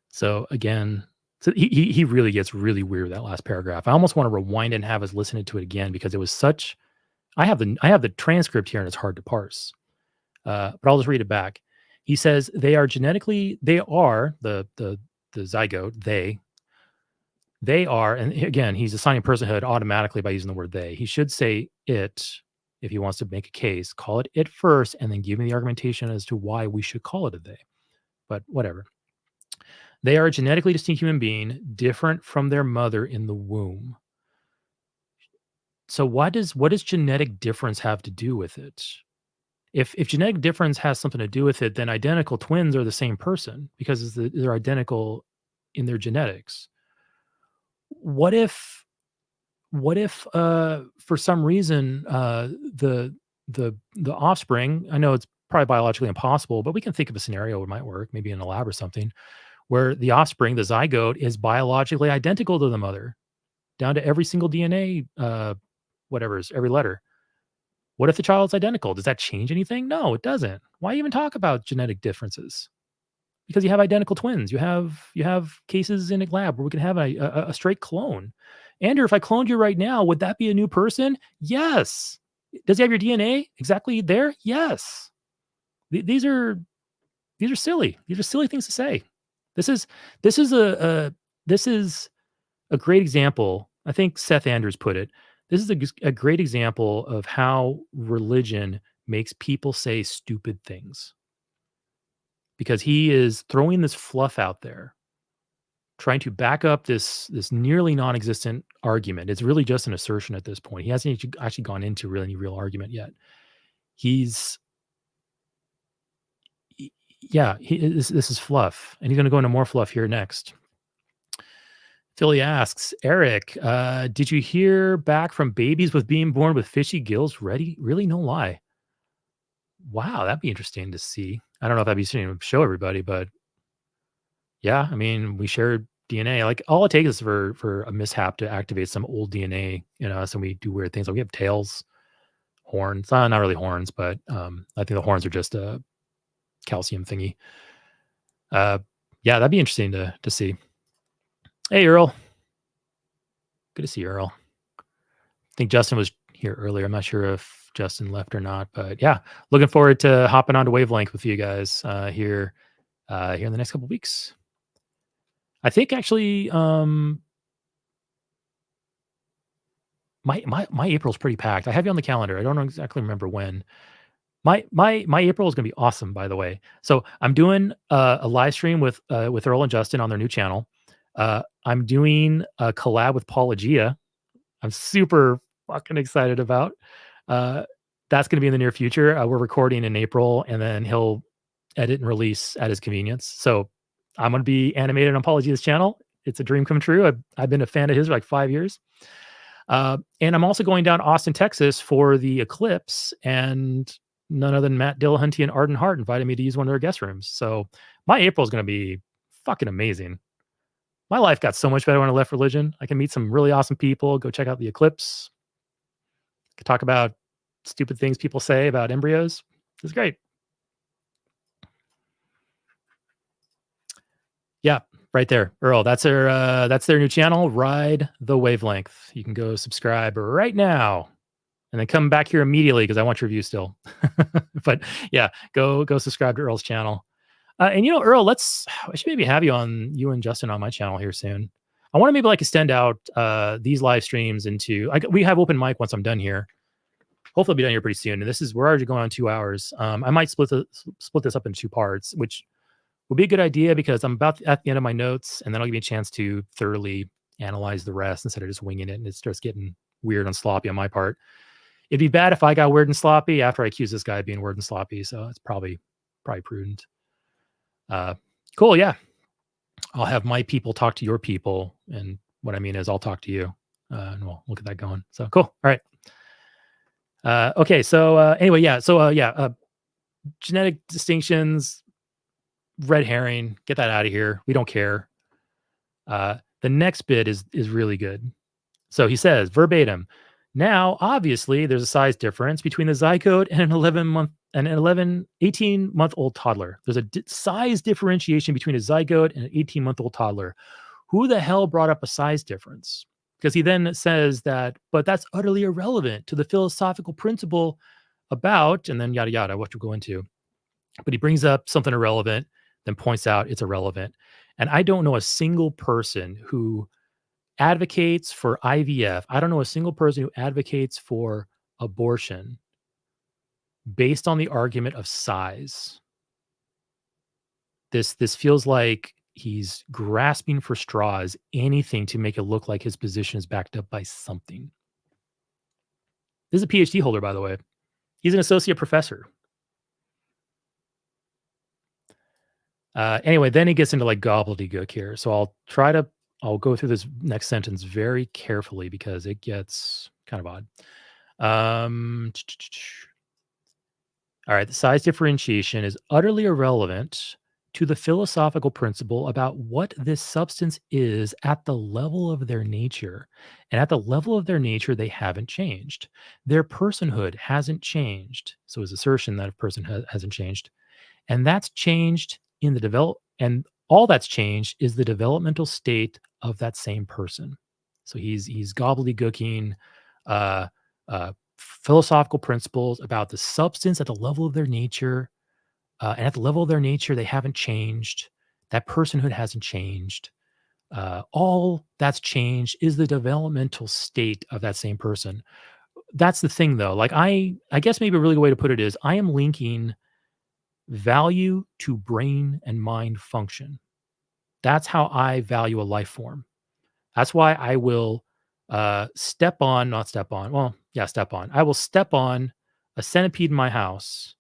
So again, so he really gets really weird with that last paragraph. I almost want to rewind and have us listen to it again because it was such. I have the transcript here and it's hard to parse, but I'll just read it back. He says they are the zygote. They are, and again, he's assigning personhood automatically by using the word they. He should say it if he wants to make a case. Call it it first, and then give me the argumentation as to why we should call it a they. But whatever. They are a genetically distinct human being, different from their mother in the womb. So what does genetic difference have to do with it? If genetic difference has something to do with it, then identical twins are the same person because they're identical in their genetics. What if for some reason the offspring, I know it's probably biologically impossible, but we can think of a scenario where it might work, maybe in a lab or something, where the offspring, the zygote, is biologically identical to the mother, down to every single DNA, every letter. What if the child's identical? Does that change anything? No, it doesn't. Why even talk about genetic differences? Because you have identical twins. You have cases in a lab where we can have a straight clone. Andrew, if I cloned you right now, would that be a new person? Yes. Does he have your DNA exactly there? Yes. These are silly. These are silly things to say. This is a great example. I think Seth Andrews put it. This is a great example of how religion makes people say stupid things. Because he is throwing this fluff out there, trying to back up this nearly non-existent argument. It's really just an assertion at this point. He hasn't actually gone into really any real argument yet. This is fluff, and he's going to go into more fluff here next. Philly asks, Eric, did you hear back from babies with being born with fishy gills? Really? No lie. Wow, that'd be interesting to see. I don't know if I'd be sitting to show everybody, but yeah, I mean, we share DNA. Like all it takes is for a mishap to activate some old DNA in us, and we do weird things. Like we have tails, horns. Not really horns, but I think the horns are just a calcium thingy. Yeah, that'd be interesting to see. Hey, Earl. Good to see you, Earl. I think Justin was here earlier. I'm not sure if Justin left or not, but yeah, looking forward to hopping onto Wavelength with you guys here in the next couple of weeks. I think actually my April's pretty packed. I have you on the calendar. I don't exactly remember when. My April is going to be awesome, by the way. So I'm doing a live stream with Earl and Justin on their new channel. I'm doing a collab with Apologia. I'm super fucking excited about. That's going to be in the near future. We're recording in April, and then he'll edit and release at his convenience. So I'm going to be animated on Apologia's channel. It's a dream come true. I've been a fan of his for like 5 years. And I'm also going down to Austin, Texas for the eclipse, and none other than Matt Dillahunty and Arden Hart invited me to use one of their guest rooms. So my April is going to be fucking amazing. My life got so much better when I left religion. I can meet some really awesome people, go check out the eclipse, could talk about stupid things people say about embryos. It's great. Yeah, right there, Earl. That's their new channel, Ride the Wavelength. You can go subscribe right now, and then come back here immediately because I want your review still. But yeah, go subscribe to Earl's channel. And Earl, I should maybe have you and Justin on my channel here soon. I want to maybe like extend out these live streams into. We have open mic once I'm done here. Hopefully, I'll be done here pretty soon. And we're already going on 2 hours. I might split this up into 2 parts, which would be a good idea because I'm about at the end of my notes, and then I'll give you a chance to thoroughly analyze the rest instead of just winging it, and it starts getting weird and sloppy on my part. It'd be bad if I got weird and sloppy after I accuse this guy of being weird and sloppy. So it's probably prudent. Cool. Yeah. I'll have my people talk to your people. And what I mean is I'll talk to you and we'll get that going. So cool. All right. Okay. So anyway, yeah. So genetic distinctions, red herring, get that out of here. We don't care. The next bit is really good. So he says verbatim, now, obviously, there's a size difference between the zygote and an 18-month-old toddler. There's a size differentiation between a zygote and an 18-month-old toddler. Who the hell brought up a size difference? Because he then says that, but that's utterly irrelevant to the philosophical principle about, and then yada, yada, what we'll go into. But he brings up something irrelevant, then points out it's irrelevant. And I don't know a single person who advocates for IVF. I don't know a single person who advocates for abortion based on the argument of size. This feels like he's grasping for straws, anything to make it look like his position is backed up by something. This is a PhD holder, by the way. He's an associate professor. Anyway, then he gets into like gobbledygook here. So I'll go through this next sentence very carefully because it gets kind of odd. All right. The size differentiation is utterly irrelevant to the philosophical principle about what this substance is at the level of their nature. And at the level of their nature, they haven't changed. Their personhood hasn't changed. So his assertion that a person hasn't changed. And that's changed in the and all that's changed is the developmental state of that same person. So he's gobbledygooking philosophical principles about the substance at the level of their nature. And at the level of their nature, they haven't changed. That personhood hasn't changed. All that's changed is the developmental state of that same person. That's the thing, though. Like I guess maybe a really good way to put it is I am linking value to brain and mind function. That's how I value a life form. That's why I will step on. I will step on a centipede in my house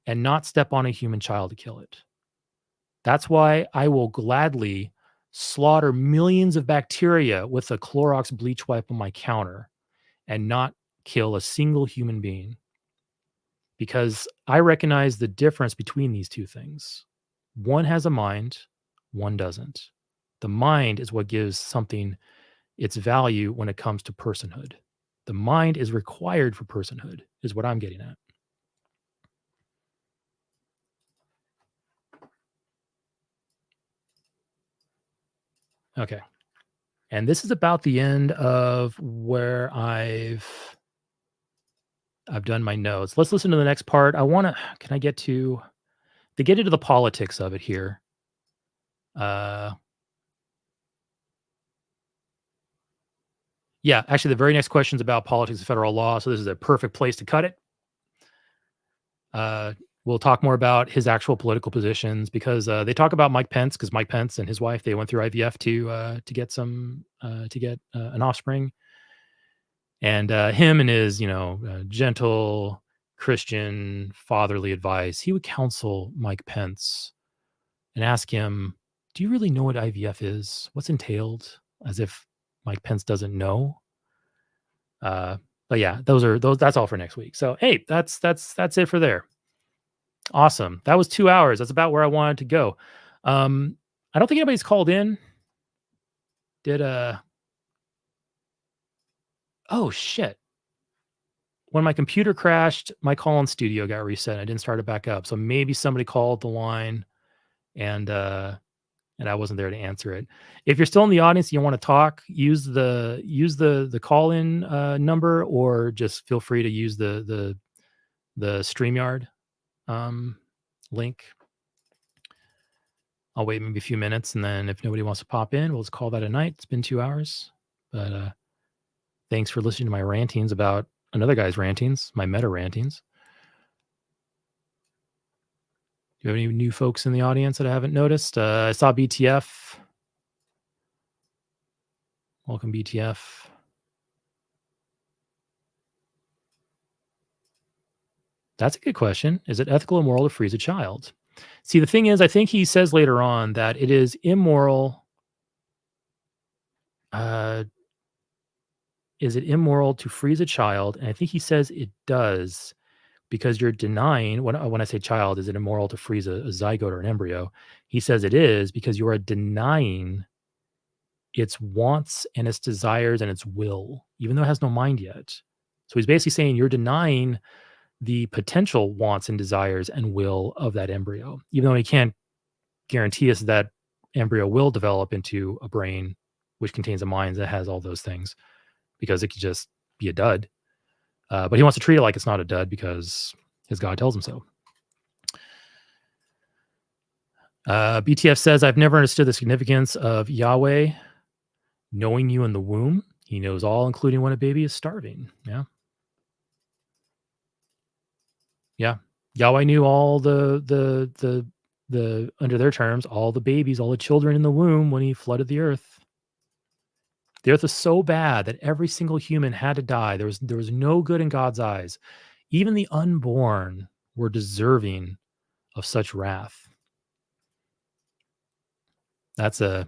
and not step on a human child to kill it. That's why I will gladly slaughter millions of bacteria with a Clorox bleach wipe on my counter and not kill a single human being. Because I recognize the difference between these two things. One has a mind, one doesn't. The mind is what gives something its value when it comes to personhood. The mind is required for personhood, is what I'm getting at. Okay. And this is about the end of where I've done my notes. Let's listen to the next part. Can I get to get into the politics of it here? Yeah, actually, the very next question is about politics of federal law. So this is a perfect place to cut it. We'll talk more about his actual political positions because they talk about Mike Pence because Mike Pence and his wife, they went through IVF to get an offspring. And him and his, gentle Christian fatherly advice, he would counsel Mike Pence and ask him, do you really know what IVF is? What's entailed? As if Mike Pence doesn't know. But yeah, that's all for next week. So, hey, that's it for there. Awesome. That was 2 hours. That's about where I wanted to go. I don't think anybody's called in. Oh, shit. When my computer crashed, my call in studio got reset. I didn't start it back up. So maybe somebody called the line and I wasn't there to answer it. If you're still in the audience and you want to talk, use the call-in number or just feel free to use the StreamYard link. I'll wait maybe a few minutes and then if nobody wants to pop in, we'll just call that a night. It's been 2 hours. But thanks for listening to my rantings about another guy's rantings, my meta rantings. Do you have any new folks in the audience that I haven't noticed? I saw BTF. Welcome, BTF. That's a good question. Is it ethical or moral to freeze a child? See, the thing is, I think he says later on that it is immoral. Is it immoral to freeze a child? And I think he says it does, because you're denying, when I say child, is it immoral to freeze a zygote or an embryo? He says it is, because you are denying its wants and its desires and its will, even though it has no mind yet. So he's basically saying you're denying the potential wants and desires and will of that embryo, even though he can't guarantee us that embryo will develop into a brain which contains a mind that has all those things, because it could just be a dud. But he wants to treat it like it's not a dud because his God tells him so. BTF says, I've never understood the significance of Yahweh knowing you in the womb. He knows all, including when a baby is starving. Yeah. Yeah. Yahweh knew all the under their terms, all the babies, all the children in the womb when he flooded the earth. The earth was so bad that every single human had to die. There was no good in God's eyes. Even the unborn were deserving of such wrath. That's a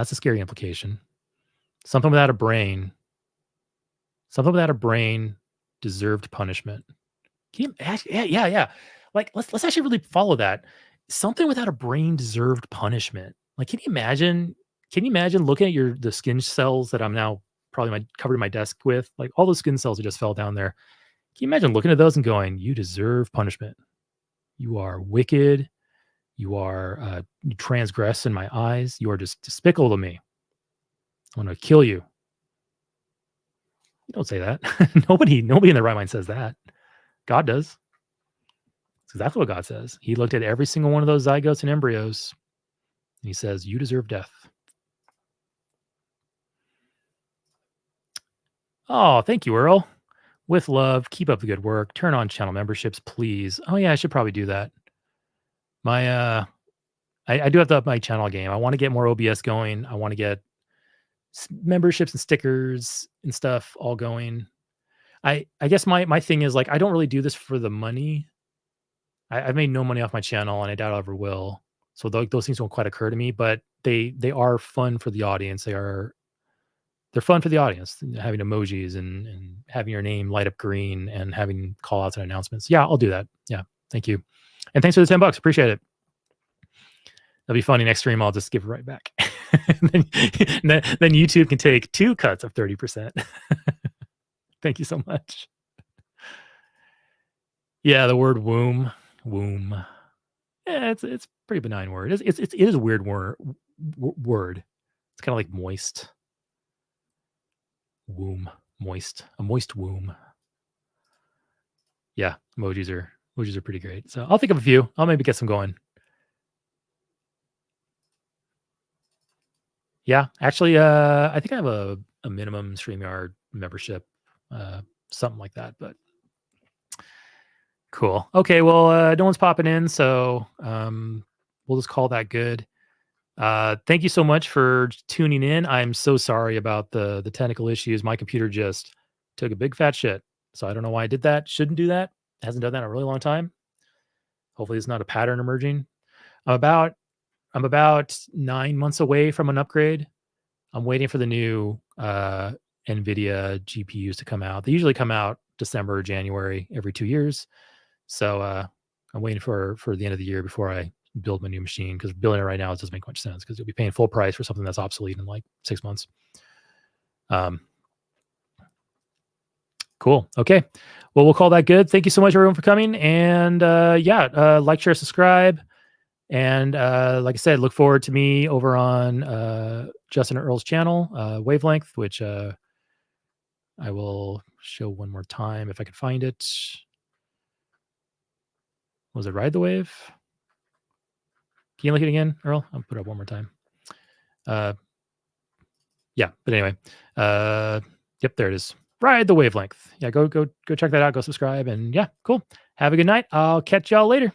scary implication. Something without a brain deserved punishment. Can you, yeah. Like let's actually really follow that. Something without a brain deserved punishment. Like, can you imagine looking at the skin cells that I'm now probably covered my desk with, like all those skin cells that just fell down there? Can you imagine looking at those and going, you deserve punishment. You are wicked. You are you transgress in my eyes. You are just despicable to me. I'm going to kill you. You don't say that. Nobody in their right mind says that. God does. That's exactly what God says. He looked at every single one of those zygotes and embryos, and he says, you deserve death. Oh, thank you, Earl. With love, keep up the good work. Turn on channel memberships, please. Oh yeah, I should probably do that. I do have to up my channel game. I want to get more OBS going. I want to get memberships and stickers and stuff all going. I guess my thing is, like, I don't really do this for the money. I've made no money off my channel, and I doubt I ever will. So those things don't quite occur to me, but they are fun for the audience. They're fun for the audience, having emojis and having your name light up green and having call outs and announcements. Yeah, I'll do that. Yeah. Thank you. And thanks for the $10. Appreciate it. That'll be funny. Next stream, I'll just give it right back. then YouTube can take 2 cuts of 30%. Thank you so much. Yeah, the word womb. Yeah, it's a pretty benign word. It is a weird word. It's kind of like moist. Womb, moist, a moist womb. Yeah, emojis are pretty great. So I'll think of a few. I'll maybe get some going. Yeah, actually, I think I have a minimum StreamYard membership, something like that. But cool. Okay, well, no one's popping in, so we'll just call that good. Thank you so much for tuning in. I'm so sorry about the technical issues. My computer just took a big fat shit. So I don't know why I did that. Shouldn't do that. It hasn't done that in a really long time. Hopefully it's not a pattern emerging. I'm about 9 months away from an upgrade. I'm waiting for the new NVIDIA GPUs to come out. They usually come out December or January every 2 years. So I'm waiting for the end of the year before I build my new machine, because building it right now doesn't make much sense, because you'll be paying full price for something that's obsolete in like 6 months. Cool. Okay. Well, we'll call that good. Thank you so much, everyone, for coming. And like, share, subscribe. And like I said, look forward to me over on Justin and Earl's channel, Wavelength, which I will show one more time if I can find it. Was it Ride the Wave? Can you look at it again, Earl? I'll put it up one more time. Yeah, but anyway, yep, there it is. Ride the Wavelength. Yeah, go check that out. Go subscribe, and yeah, cool. Have a good night. I'll catch y'all later.